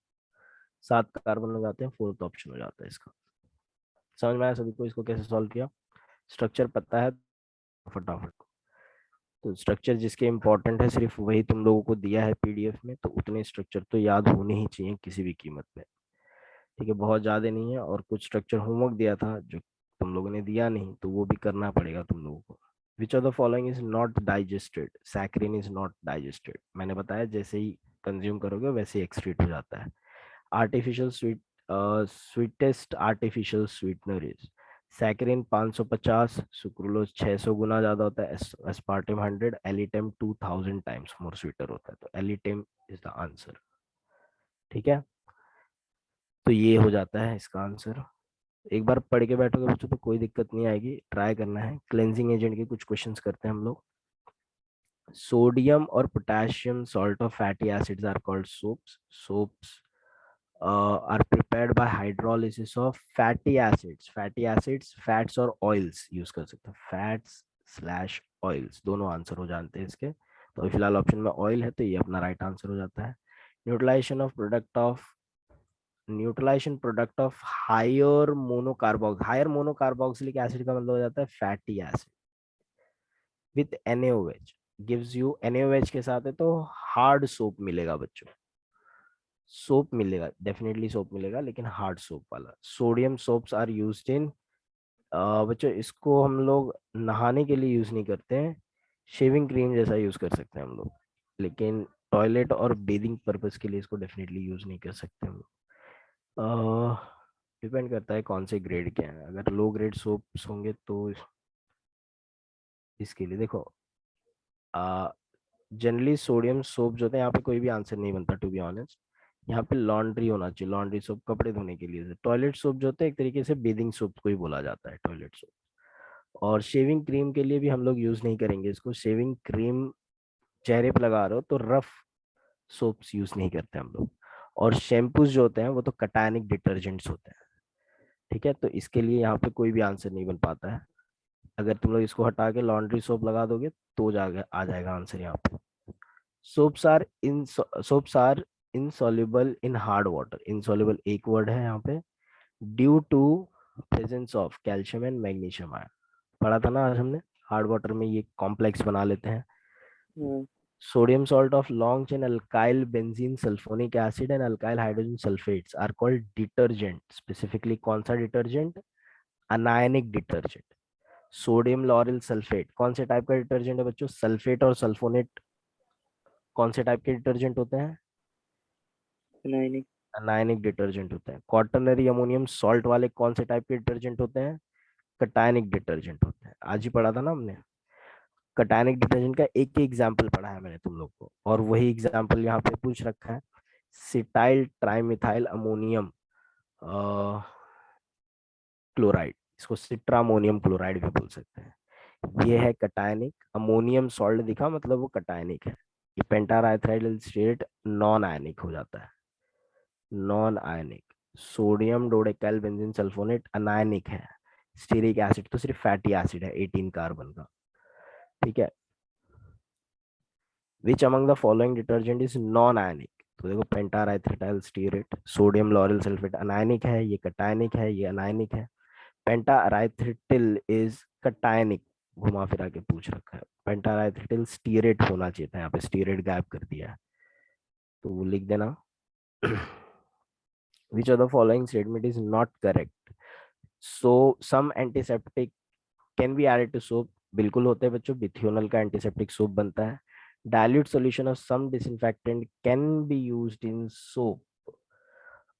7 कार्बन हो जाते हैं, फोर्थ ऑप्शन हो जाता है इसका। समझ में आया सभी को इसको कैसे सॉल्व किया? स्ट्रक्चर पता है फटाफट। तो स्ट्रक्चर जिसके इंपॉर्टेंट है सिर्फ वही तुम लोगों को दिया है पीडीएफ में, तो उतने स्ट्रक्चर तो याद होने ही चाहिए किसी भी कीमत पे। ठीक है, बहुत ज्यादा नहीं है। और कुछ स्ट्रक्चर होमवर्क दिया था जो तुम लोगों ने दिया नहीं, तो वो भी करना पड़ेगा तुम लोगों को। विच of the following is not digested? Saccharin is not digested, मैंने बताया जैसे ही कंज्यूम करोगे वैसे ही एक्सक्रीट हो जाता है। Artificial sweetest artificial sweetener is saccharin 550, sucralose 600 गुना ज्यादा होता है, एस्पार्टिम 100, एलिटेम 2000 टाइम्स मोर स्वीटर होता है, तो एलिटेम इज द आंसर। ठीक है, तो ये हो जाता है इसका आंसर। एक बार पढ़ के बैठोगे बच्चों तो कोई दिक्कत नहीं आएगी, ट्राई करना है। क्लेंजिंग एजेंट के कुछ क्वेश्चंस करते हैं हम लोग। सोडियम और potassium salt of fatty acids are called soaps. Soaps are prepared by hydrolysis of fatty acids। fatty acids fats और ऑयल्स यूज कर सकते हैं, फैट्स स्लैश ऑयल्स दोनों आंसर हो जाते हैं इसके। तो अभी फिलहाल ऑप्शन में ऑयल है, तो ये अपना राइट आंसर हो जाता है। Neutralization product of higher monocarboxylic acid का मतलब हो जाता है fatty acid with NaOH gives you, NaOH के साथ है तो हार्ड सोप मिलेगा बच्चों। सोप मिलेगा, डेफिनेटली सोप मिलेगा, लेकिन हार्ड सोप वाला। Sodium soaps are used in, बच्चों इसको हम लोग नहाने के लिए यूज नहीं करते हैं, शेविंग क्रीम जैसा यूज कर सकते हैं हम लोग, लेकिन टॉयलेट और बेदिंग पर्पस के लिए इसको डेफिनेटली यूज नहीं कर सकते हम लोग। डिपेंड करता है कौन से ग्रेड के हैं। अगर लो ग्रेड सोप्स होंगे तो इसके लिए देखो, जनरली सोडियम सोप जो होते हैं, यहाँ पे कोई भी आंसर नहीं बनता टू बी ऑनेस्ट। यहाँ पे लॉन्ड्री होना चाहिए, लॉन्ड्री सोप कपड़े धोने के लिए। टॉयलेट सोप जो होता है एक तरीके से बेदिंग सोप को ही बोला जाता है, टॉयलेट सोप। और शेविंग क्रीम के लिए भी हम लोग यूज नहीं करेंगे इसको। शेविंग क्रीम चेहरे पे लगा रहे हो तो रफ सोप्स यूज नहीं करते हम लोग। और शैम्पूज जो होते हैं वो तो कटायनिक डिटर्जेंट्स होते हैं। ठीक है, तो इसके लिए यहाँ पे कोई भी आंसर नहीं बन पाता है। अगर तुम लोग इसको हटा के लॉन्ड्री सोप लगा दोगे तो जाएगा, आ जाएगा आंसर यहाँ पे। Soaps are insoluble in hard water. Insoluble एक वर्ड है यहाँ पे, due to presence of calcium and magnesium ion. पढ़ा था ना आज हमने, हार्ड वाटर में ये कॉम्प्लेक्स बना लेते हैं। Hmm, sodium salt of long chain alkyl benzene sulphonic acid and alkyl hydrogen sulphates are called detergent. Specifically कौन सा detergent? Anionic detergent. Sodium lauryl sulphate कौन से टाइप का डिटर्जेंट है बच्चों? सल्फेट और सल्फोनेट कौन से टाइप के डिटर्जेंट होते हैं? नहीं नहीं। अनायनिक डिटर्जेंट होते हैं। क्वाटरनरी अमोनियम सॉल्ट वाले कौन से टाइप के डिटर्जेंट होते हैं? कटायनिक डिटर्जेंट होते हैं। आज ही पढ़ा था ना हमने। कटायनिक डिटर्जेंट का एक ही एग्जाम्पल पढ़ा है मैंने तुम लोग को, और वही एग्जाम्पल यहाँ पे पूछ रखा है। सिटाइल ट्राइमिथाइल अमोनियम क्लोराइड, इसको सिट्रामोनियम क्लोराइड भी बोल सकते हैं। ये है कटायनिक। अमोनियम सॉल्ट दिखा मतलब वो कटायनिक है। ये पेंटाराइथाइल स्टेट नॉन आयनिक हो जाता है, non ionic. Sodium dodecyl benzene sulphonate anionic है। स्टीरिक एसिड तो सिर्फ फैटी एसिड है 18 कार्बन का। ठीक है, which among the following detergent is non ionic? तो देखो pentaerythrityl stearate, sodium lauryl sulphate anionic है, ये कटायनिक है, ये अनायनिक है। पेंटाराइथिटिल इज कटायनिक, घुमा फिरा के पूछ रखा है। पेंटाराइथिटिल स्टीरेट होना चाहिए था, यहाँ पे स्टीरेट गायब कर दिया है, तो वो लिख देना। Which of the following statement is not correct? So some antiseptic can be added to soap, बिल्कुल होते हैं बच्चों, बिथ्योनल का एंटीसेप्टिक सोप बनता है। Dilute solution of some disinfectant can be used in soap,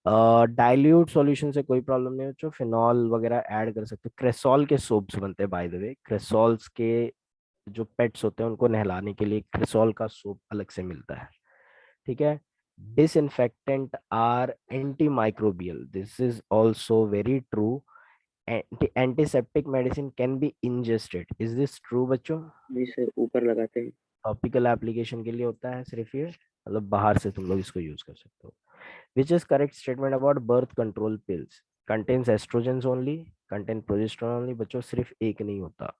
dilute solution से कोई प्रॉब्लम नहीं है बच्चों, फिनॉल वगैरह ऐड कर सकते हो। क्रेसॉल के सोप्स बनते हैं बाय द वे, क्रेसॉल्स के जो पेट्स होते हैं उनको नहलाने के लिए क्रेसॉल का सोप अलग से मिलता है। ठीक है। Disinfectant are anti microbial, this is also very true. Antiseptic medicine can be ingested, is this true बच्चों? नहीं सर, ऊपर लगाते हैं। टॉपिकल एप्लीकेशन के लिए होता है सिर्फ ये, मतलब बाहर से तुम लोग इसको यूज कर सकते हो। Which is correct statement about birth control pills? Contains oestrogens only, contain progesterone only? बच्चों सिर्फ एक नहीं होता,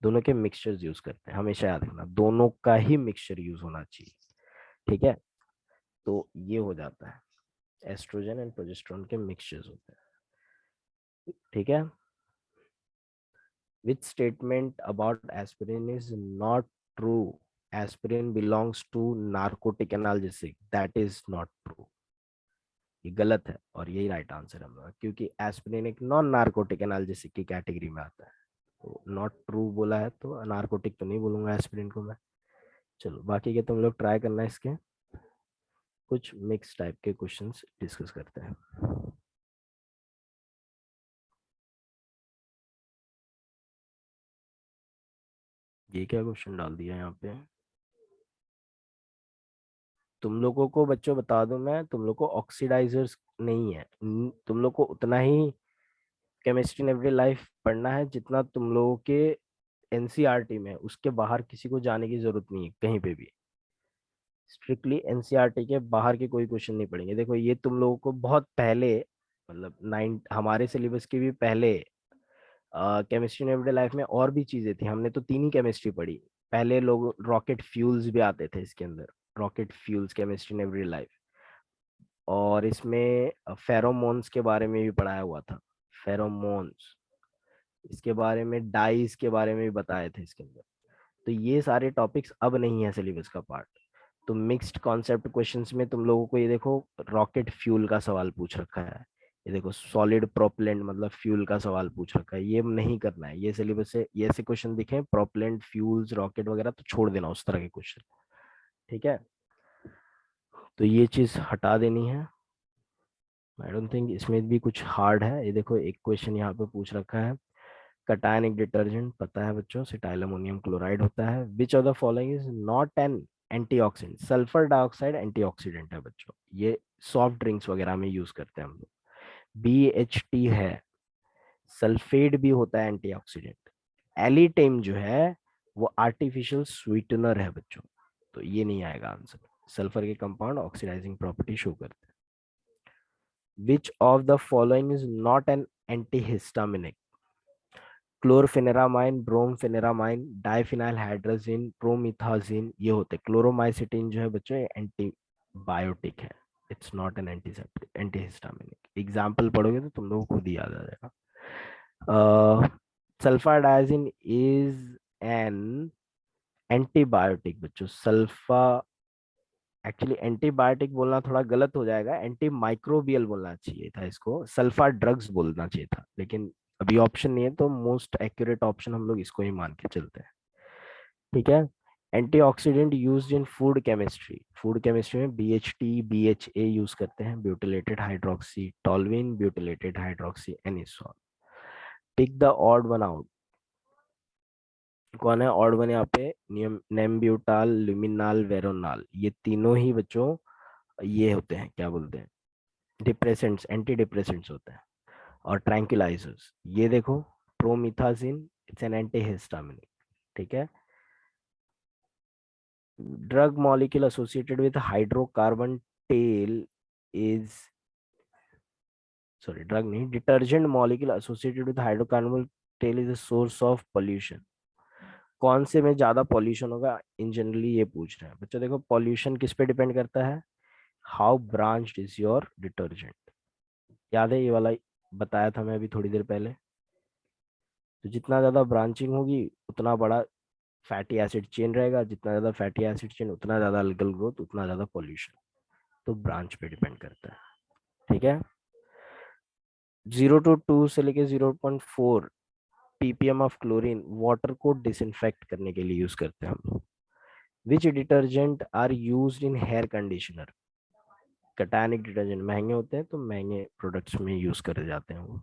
दोनों के मिक्सचर्स यूज करते हैं, हमेशा याद रखना दोनों का ही मिक्सचर यूज होना चाहिए। ठीक है, तो ये हो जाता है, एस्ट्रोजन एंड प्रोजेस्टेरोन के मिक्सचर्स होते हैं। ठीक है। Which statement about aspirin is not true? Aspirin belongs to narcotic analgesic. That is not true. ये गलत है और यही राइट आंसर है हम लोग, क्योंकि एस्पिरिन एक नॉन नार्कोटिक एनाल्जेसिक की कैटेगरी में आता है। तो नॉट ट्रू बोला है तो नार्कोटिक तो नहीं बोलूंगा एस्पिरिन को मैं। चलो बाकी के तुम लोग ट्राई करना, इसके कुछ मिक्स टाइप के क्वेश्चंस डिस्कस करते हैं। ये क्या क्वेश्चन डाल दिया यहाँ पे? तुम लोगों को बच्चों बता दूं मैं, तुम लोग को ऑक्सीडाइजर्स नहीं है, तुम लोग को उतना ही केमिस्ट्री इन एवरी लाइफ पढ़ना है जितना तुम लोगों के एनसीईआरटी में। उसके बाहर किसी को जाने की जरूरत नहीं है कहीं पे भी। स्ट्रिक्टली एनसीईआरटी के बाहर के कोई क्वेश्चन नहीं पढ़ेंगे। देखो ये तुम लोगों को बहुत पहले, मतलब नाइन हमारे सिलेबस के भी पहले केमिस्ट्री इन एवरीडे लाइफ में और भी चीजें थी, हमने तो तीन ही केमिस्ट्री पढ़ी। पहले लोग रॉकेट फ्यूल्स भी आते थे इसके अंदर, rocket fuels chemistry in every life. और इसमें फेरोमोन्स के बारे में भी पढ़ाया हुआ था, फेरोमोन्स, इसके बारे में डाइस के बारे में भी बताए थे इसके अंदर। तो ये सारे टॉपिक्स अब नहीं है सिलेबस का पार्ट। तो मिक्स्ड कॉन्सेप्ट क्वेश्चंस में तुम लोगों को ये देखो, रॉकेट फ्यूल का सवाल पूछ रखा है, ये देखो सॉलिड प्रोपेलेंट मतलब फ्यूल का सवाल पूछ रखा है, ये नहीं करना है ये सिलेबस से। ये ऐसे क्वेश्चन दिखे प्रोपेलेंट फ्यूल्स रॉकेट वगैरह तो छोड़ देना उस तरह के क्वेश्चन। ठीक है, तो ये चीज हटा देनी है। आई डोंट थिंक इसमें भी कुछ हार्ड है। ये देखो एक क्वेश्चन यहाँ पे पूछ रखा है, कटायनिक डिटर्जेंट पता है बच्चों, सिटाइल अमोनियम क्लोराइड होता है। Which of the following is not N antioxidant? Sulphur dioxide antioxidant है बच्चों, ये सॉफ्ट ड्रिंक्स वगैरह में यूज करते हैं हम लोग। BHT है, सल्फेट भी होता है एंटीऑक्सीडेंट। एलिटेम जो है वो आर्टिफिशियल स्वीटनर है बच्चों, तो ये नहीं आएगा आंसर। सल्फर के कंपाउंड ऑक्सीडाइजिंग प्रॉपर्टी शो करते हैं। Which of the following is not an antihistaminic? Chlorpheniramine, brompheniramine, diphenhydramine, promethazine, ये होते। क्लोरोमाइसिटिन जो है बच्चों एंटीबायोटिक है, it's not an antiseptic antihistaminic. Example पढ़ोगे तो तुम लोगों को खुद ही याद आ जाएगा। सल्फाडाइजिन इज एन एंटीबायोटिक बच्चों। सल्फा एक्चुअली एंटीबायोटिक बोलना थोड़ा गलत हो जाएगा, एंटी माइक्रोबियल बोलना चाहिए था इसको, सल्फा ड्रग्स बोलना चाहिए था, लेकिन अभी ऑप्शन नहीं है तो मोस्ट एक्यूरेट ऑप्शन हम लोग इसको ही मान के चलते हैं। ठीक है। Antioxidant used in food chemistry, food chemistry में BHT BHA यूज करते हैं, butylated hydroxy toluene, butylated hydroxy anisole. Tick the odd one out. कौन है ऑड वन यहाँ पे? नेम्ब्यूटाल, लुमिनाल, वेरोनाल, ये तीनों ही बच्चों ये होते हैं, क्या बोलते हैं, डिप्रेसेंट्स, एंटी डिप्रेसेंट्स होते हैं। और ट्रैंक्विलाइजर्स, ये देखो प्रोमिथाजिन, इट्स एन एंटीहिस्टामिनिक। ठीक है। Drug molecule associated with hydrocarbon tail is, sorry drug नहीं, detergent molecule associated with hydrocarbon tail is a source of pollution. कौन से में ज्यादा पॉल्यूशन होगा इन जनरली, ये पूछ रहे हैं बच्चों। देखो पॉल्यूशन किस पे डिपेंड करता है? How branched is your detergent. याद है ये वाला, बताया था मैं अभी थोड़ी देर पहले। तो जितना ज्यादा ब्रांचिंग होगी उतना बड़ा फैटी एसिड चेन रहेगा, जितना ज्यादा फैटी एसिड चेन उतना ज्यादा अल्गल ग्रोथ, उतना ज्यादा पॉल्यूशन। तो ब्रांच पे डिपेंड करता है। ठीक है। 0 to 2 से लेके 0.4 ppm ऑफ क्लोरीन वाटर को डिसइंफेक्ट करने के लिए यूज करते हैं हम लोग। Which detergent are use in hair conditioner? Cationic detergent महंगे होते हैं तो महंगे प्रोडक्ट्स में यूज करे जाते हैं वो।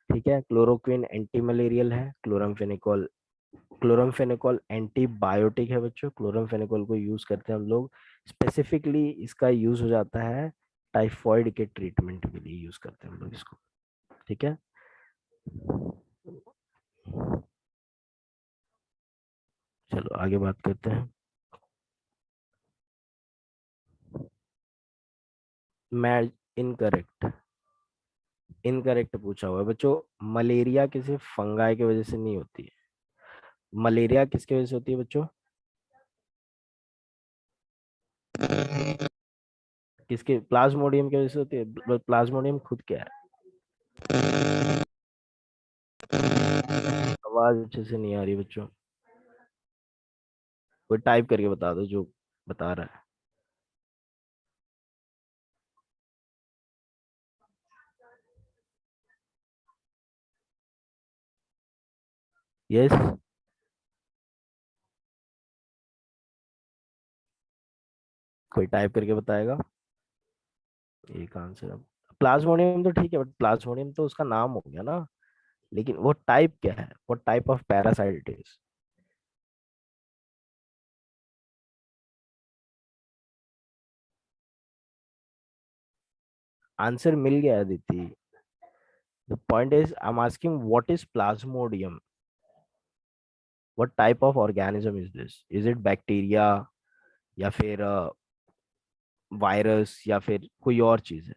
ठीक है, क्लोरोक्विन एंटी मलेरियल है। क्लोरामफेनिकोल एंटीबायोटिक है बच्चों। क्लोरामफेनिकोल को यूज करते हैं हम लोग, स्पेसिफिकली इसका यूज हो जाता है टाइफॉइड के ट्रीटमेंट के लिए यूज करते हैं हम लोग इसको। ठीक है, चलो आगे बात करते हैं। मैं इनकरेक्ट इनकरेक्ट पूछा हुआ है बच्चों। मलेरिया किसी फंगाई की वजह से नहीं होती है। मलेरिया किसकी वजह से होती है बच्चों? किसके? प्लाज्मोडियम की वजह से होती है। प्लाज्मोडियम खुद क्या है? आवाज अच्छे से नहीं आ रही बच्चों, कोई टाइप करके बता दो जो बता रहा है। यस, कोई टाइप करके बताएगा। एक आंसर अब, प्लाज्मोडियम तो ठीक है, बट प्लाज्मोडियम तो उसका नाम हो गया ना, लेकिन वो टाइप क्या है? वो type of parasite is. Answer मिल गया Aditi. The point is I am asking what is plasmodium, what type of organism is this? Is it bacteria या फिर वायरस या फिर कोई और चीज है?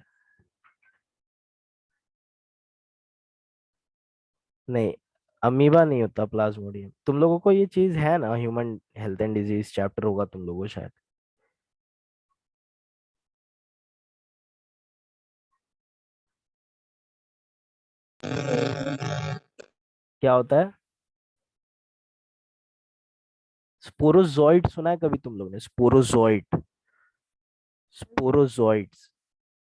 नहीं, अमीबा नहीं होता प्लाज्मोडियम। तुम लोगों को ये चीज है ना, human health and disease chapter होगा तुम लोगों को शायद। क्या होता है? स्पोरोजोइट सुना है कभी तुम लोग ने? स्पोरोजोइट, स्पोरोजोइट्स,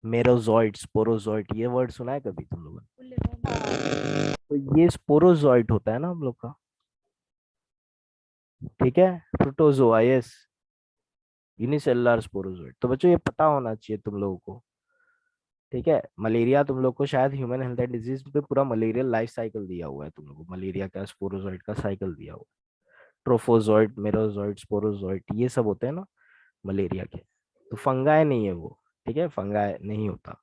मेरोजोइट, स्पोरोजोइट, ये वर्ड सुना है कभी तुम लोगों ने? तो ये स्पोरोजोइट होता है ना हम लोग का। ठीक है, प्रोटोजोआ, यस, यूनिसेलुलर स्पोरोजोइट। तो बच्चों ये पता होना चाहिए तुम लोगों को। ठीक है, मलेरिया तुम लोग को शायद ह्यूमन हेल्थ एंड डिजीज पे पूरा मलेरियल लाइफ साइकिल दिया हुआ है तुम लोग को, मलेरिया का स्पोरोजोइट का साइकिल दिया हुआ है। ट्रोफोजोइट, मेरोजोइट, स्पोरोजोइट, ये सब होते हैं ना मलेरिया के। तो फंगाई नहीं है वो। ठीक है, फंगाई नहीं होता।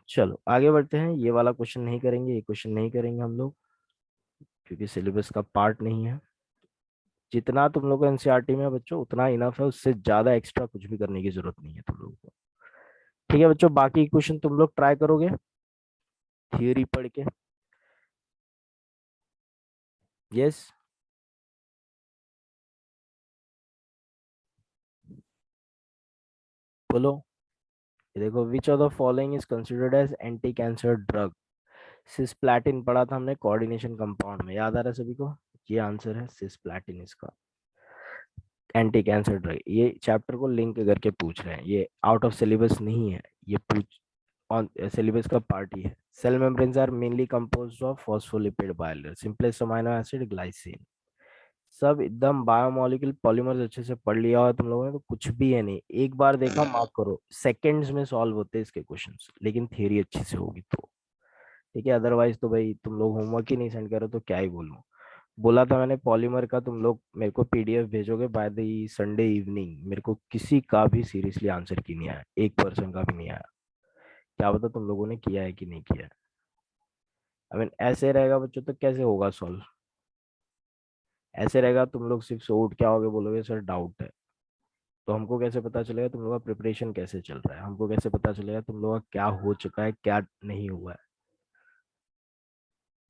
चलो आगे बढ़ते हैं। ये वाला क्वेश्चन नहीं करेंगे, ये क्वेश्चन नहीं करेंगे हम लोग, क्योंकि सिलेबस का पार्ट नहीं है। जितना तुम लोग को एनसीईआरटी में है बच्चों उतना इनफ है, उससे ज्यादा एक्स्ट्रा कुछ भी करने की जरूरत नहीं है तुम लोगों को। ठीक है बच्चों, बाकी क्वेश्चन तुम लोग ट्राई करोगे थियोरी पढ़ के? यस, बोलो। ये देखो, which of the following is considered as anti cancer drug? Cisplatin पढ़ा था हमने कोऑर्डिनेशन कंपाउंड में, याद आ रहा है सभी को? ये आंसर है सिस्प्लैटिन इसका, एंटी कैंसर ड्रग। ये चैप्टर को लिंक करके पूछ रहे हैं, ये आउट ऑफ सिलेबस नहीं है, ये पूछ ऑन सिलेबस का पार्ट ही है। Cell membranes are mainly composed of phospholipid bilayer, simplest amino acid, glycine. सब एकदम बायोमोलिक्यूल पॉलीमर्स अच्छे से पढ़ लिया हो तुम लोगों ने तो कुछ भी है नहीं। एक बार देखा मार्क करो, सेकंड्स में सॉल्व होते हैं इसके क्वेश्चंस, लेकिन थियरी अच्छी से होगी तो। ठीक है, अदरवाइज तो भाई तुम लोग होमवर्क ही नहीं सेंड करो तो क्या ही बोलूं। बोला था मैंने पॉलीमर का तुम लोग मेरे को पीडीएफ भेजोगे बाय द संडे इवनिंग, मेरे को किसी का भी सीरियसली आंसर की नहीं आया, एक पर्सन का भी नहीं आया। क्या पता तुम लोगों ने किया है कि नहीं किया है। आई मीन ऐसे रहेगा बच्चों तो कैसे होगा सॉल्व? ऐसे रहेगा तुम लोग सिर्फ सो उठ के आओगे बोलोगे सर डाउट है, तो हमको कैसे पता चलेगा तुम लोग का प्रिपरेशन कैसे चल रहा है? हमको कैसे पता चलेगा तुम लोग का क्या हो चुका है क्या नहीं हुआ है?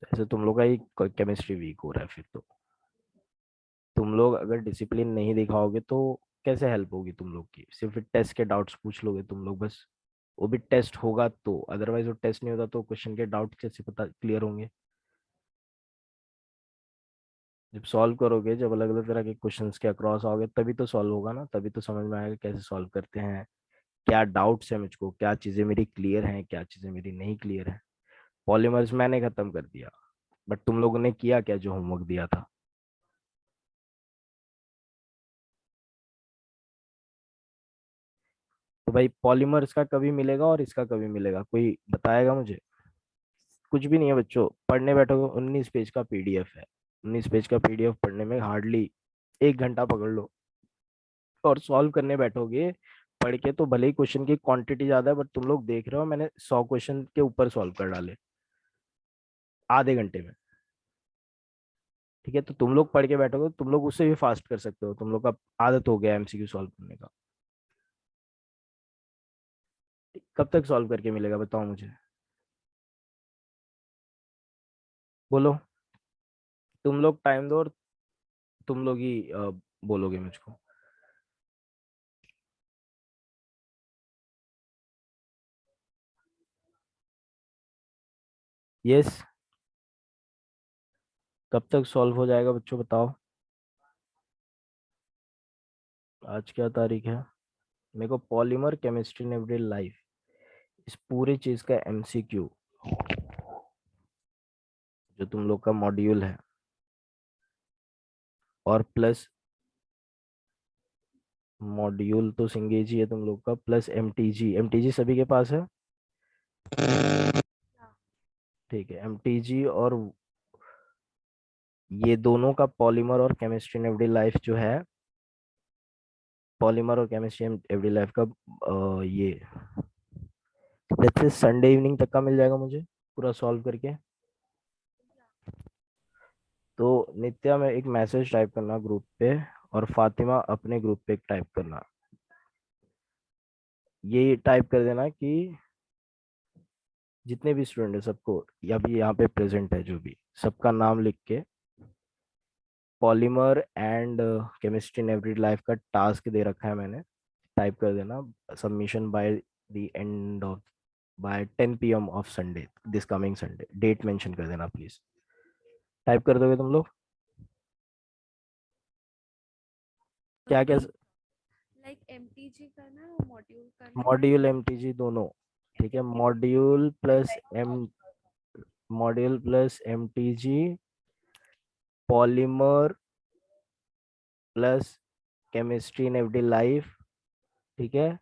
ऐसे तुम लोग का ही केमिस्ट्री वीक हो रहा है फिर तो। तुम लोग अगर डिसिप्लिन नहीं दिखाओगे तो कैसे हेल्प होगी तुम लोग की? सिर्फ टेस्ट के डाउट्स पूछ लोगे तुम लोग बस, वो भी टेस्ट होगा तो, अदरवाइज वो टेस्ट नहीं होता तो क्वेश्चन के डाउट कैसे पता क्लियर होंगे? जब सॉल्व करोगे, जब अलग अलग तरह के क्वेश्चंस के अक्रॉस आओगे तभी तो सॉल्व होगा ना, तभी तो समझ में आएगा कैसे सॉल्व करते हैं, क्या डाउट्स है मुझको, क्या चीजें मेरी क्लियर हैं, क्या चीजें मेरी नहीं क्लियर है। पॉलीमर्स मैंने खत्म कर दिया, बट तुम लोगों ने किया क्या जो होमवर्क दिया था? तो भाई पॉलीमर्स का कभी मिलेगा और इसका कभी मिलेगा, कोई बताएगा मुझे? कुछ भी नहीं है बच्चों, पढ़ने बैठोगे 19 पेज का पीडीएफ है। 19 पेज का पीडीएफ पढ़ने में हार्डली 1 घंटा पकड़ लो, और सॉल्व करने बैठोगे पढ़ के तो भले ही क्वेश्चन की क्वांटिटी ज्यादा है, बट तुम लोग देख रहे हो मैंने 100 क्वेश्चन के ऊपर सॉल्व कर डाले आधे घंटे में। ठीक है, तो तुम लोग पढ़ के बैठोगे, तुम लोग उससे भी फास्ट कर सकते हो, तुम लोग का आदत हो गया एमसीक्यू सॉल्व करने का। कब तक सॉल्व करके मिलेगा बताओ मुझे, बोलो। तुम लोग टाइम दो और तुम लोग ही बोलोगे मुझको। यस। कब तक सॉल्व हो जाएगा बच्चों बताओ। आज क्या तारीख है? मेरे को polymer chemistry in everyday life, इस पूरी चीज का एमसीक्यू जो तुम लोग का मॉड्यूल है, और प्लस मॉड्यूल तो सिंगेज ही है तुम लोग का, प्लस एमटीजी। एमटीजी सभी के पास है? ठीक है, एमटीजी और ये दोनों का पॉलीमर और केमिस्ट्री इन एवरीडे लाइफ जो है, पॉलीमर और केमिस्ट्री इन एवरीडे लाइफ का ये लेट्स से संडे इवनिंग तक का मिल जाएगा मुझे पूरा सॉल्व करके। तो नित्या में एक मैसेज टाइप करना ग्रुप पे, और फातिमा अपने ग्रुप पे एक टाइप करना, ये टाइप कर देना कि जितने भी स्टूडेंट है सबको, या भी यहाँ पे प्रेजेंट है जो भी, सबका नाम लिख के polymer and chemistry in every life का टास्क दे रखा है मैंने, टाइप कर देना submission by the end of by 10 PM of Sunday, this coming Sunday, date mention कर देना प्लीज। टाइप कर दोगे तुम लोग? क्या क्या? नहीं, लाइक एमटीजी करना है और मॉड्यूल करना है। मॉड्यूल एमटीजी दोनों? ठीक है, module plus MTG, polymer plus chemistry in everyday life. ठीक है,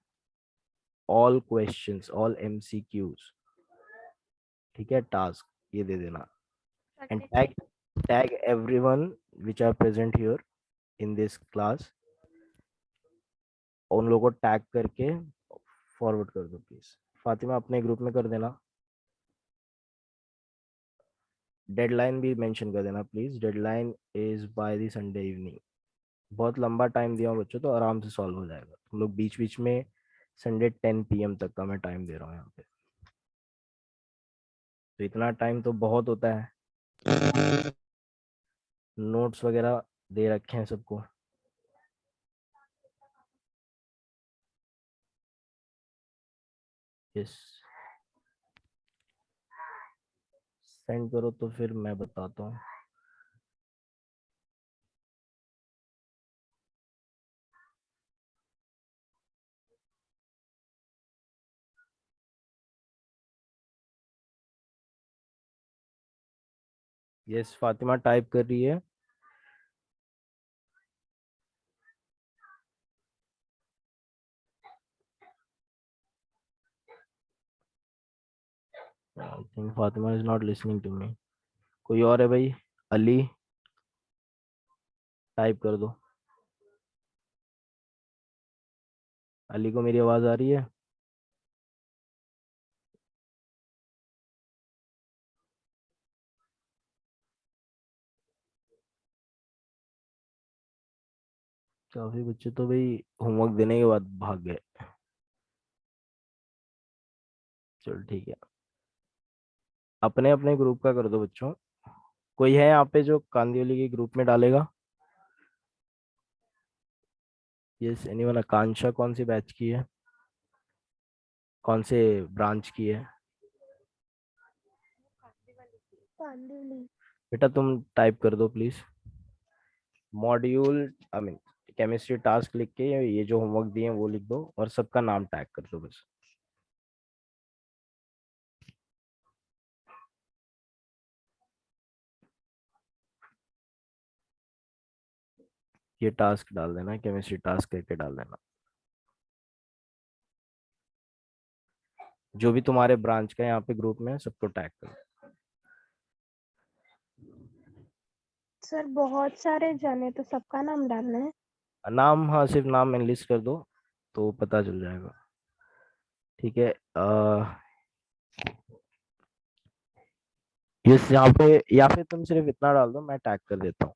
ऑल क्वेश्चंस ऑल एमसीक्यूज। ठीक है, टास्क ये दे देना, and Sunday tag 10। Tag everyone which are present here in this class, उन लोगों को टैग करके फॉरवर्ड कर दो प्लीज। फातिमा अपने ग्रुप में कर देना, डेडलाइन भी मेंशन कर देना please, deadline is by the Sunday evening. बहुत लंबा टाइम दिया हूँ बच्चों, तो आराम से सॉल्व हो जाएगा, तुम लोग बीच बीच में संडे 10 PM तक का मैं टाइम दे रहा हूँ यहाँ पे, तो इतना टाइम तो बहुत होता है। नोट्स वगैरह दे रखे हैं सबको? यस, सेंड करो तो फिर मैं बताता हूँ। यस, फातिमा टाइप कर रही है। I think Fatima is not listening to me. कोई और है भाई? अली, टाइप कर दो। अली को मेरी आवाज आ रही है? काफी बच्चे तो भाई होमवर्क देने के बाद भाग गए। चल ठीक है, अपने अपने ग्रुप का कर दो बच्चों। कोई है यहाँ पे जो कांदिवली के ग्रुप में डालेगा? Yes anyone? आकांक्षा कौन सी बैच की है, कौन से ब्रांच की है? कांदिवली। बेटा तुम टाइप कर दो please, module I mean chemistry task लिख के ये जो होमवर्क दिए हैं वो लिख दो, और सबका नाम टैग कर दो बस। ये टास्क डाल देना, केमिस्ट्री टास्क करके डाल देना। जो भी तुम्हारे ब्रांच का यहाँ पे ग्रुप में है, सबको टैग करो। सर बहुत सारे जने तो सबका नाम डालना है। नाम, हाँ सिर्फ नाम एनलिस्ट कर दो तो पता चल जाएगा। ठीक है। यहाँ पे, या फिर तुम सिर्फ इतना डाल दो, मैं टैग कर देता हूँ।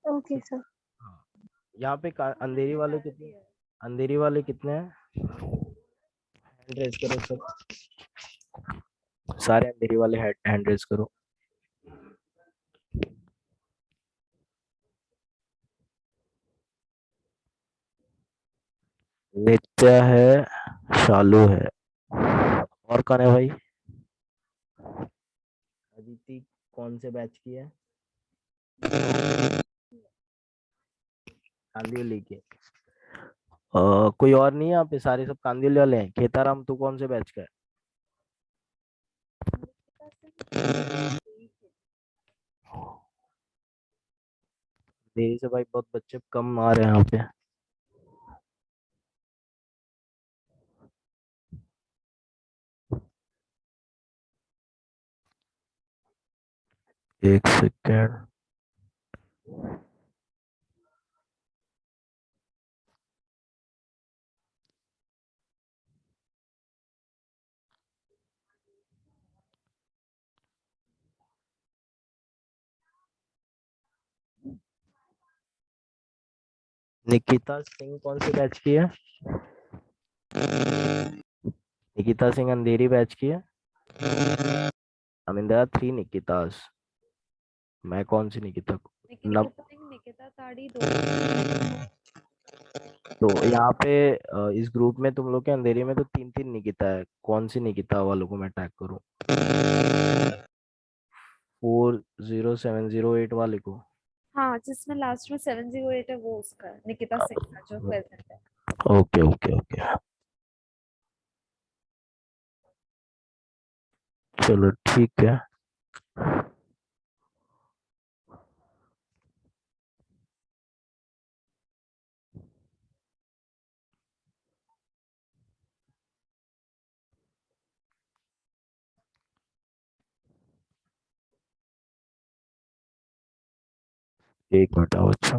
Okay sir. हाँ। यहाँ पे अंधेरी मैंने वाले डाल कितने, दिया है। अंधेरी वाले कितने हैं? हैंड रेज करो सब, सारे अंधेरी वाले हैंड रेज करो। नित्य है, शालू है, और कौन है भाई? अदिति कौन से बैच की है? कांदिवली की। कोई और नहीं है यहाँ पे? सारे सब कांदिवली वाले हैं। खेताराम तू कौन से बैच का है? निकिता सिंह ठीक है। देरी से भाई बहुत बच्चे कम आ रहे हैं यहाँ पे। एक सेकेंड। निकिता सिंह कौन से बैच की है? निकिता सिंह अंधेरी बैच की है। I mean there are 3 Nikitas. मैं कौन सी निकिता को? निकिता सिंह, निकिता ताड़ी, दो। तो यहाँ पे इस ग्रुप में तुम लोग के अंधेरी में तो 3 3 निकिता है। कौन सी निकिता वालों को मैं टैग करूँ? 40708 वाले को? हाँ, जिसमें लास्ट में 708 है वो उसका है, निकिता सिंह का जो प्रेजेंट है। ओके ओके ओके, चलो ठीक है। एक मिनट आओ, अच्छा।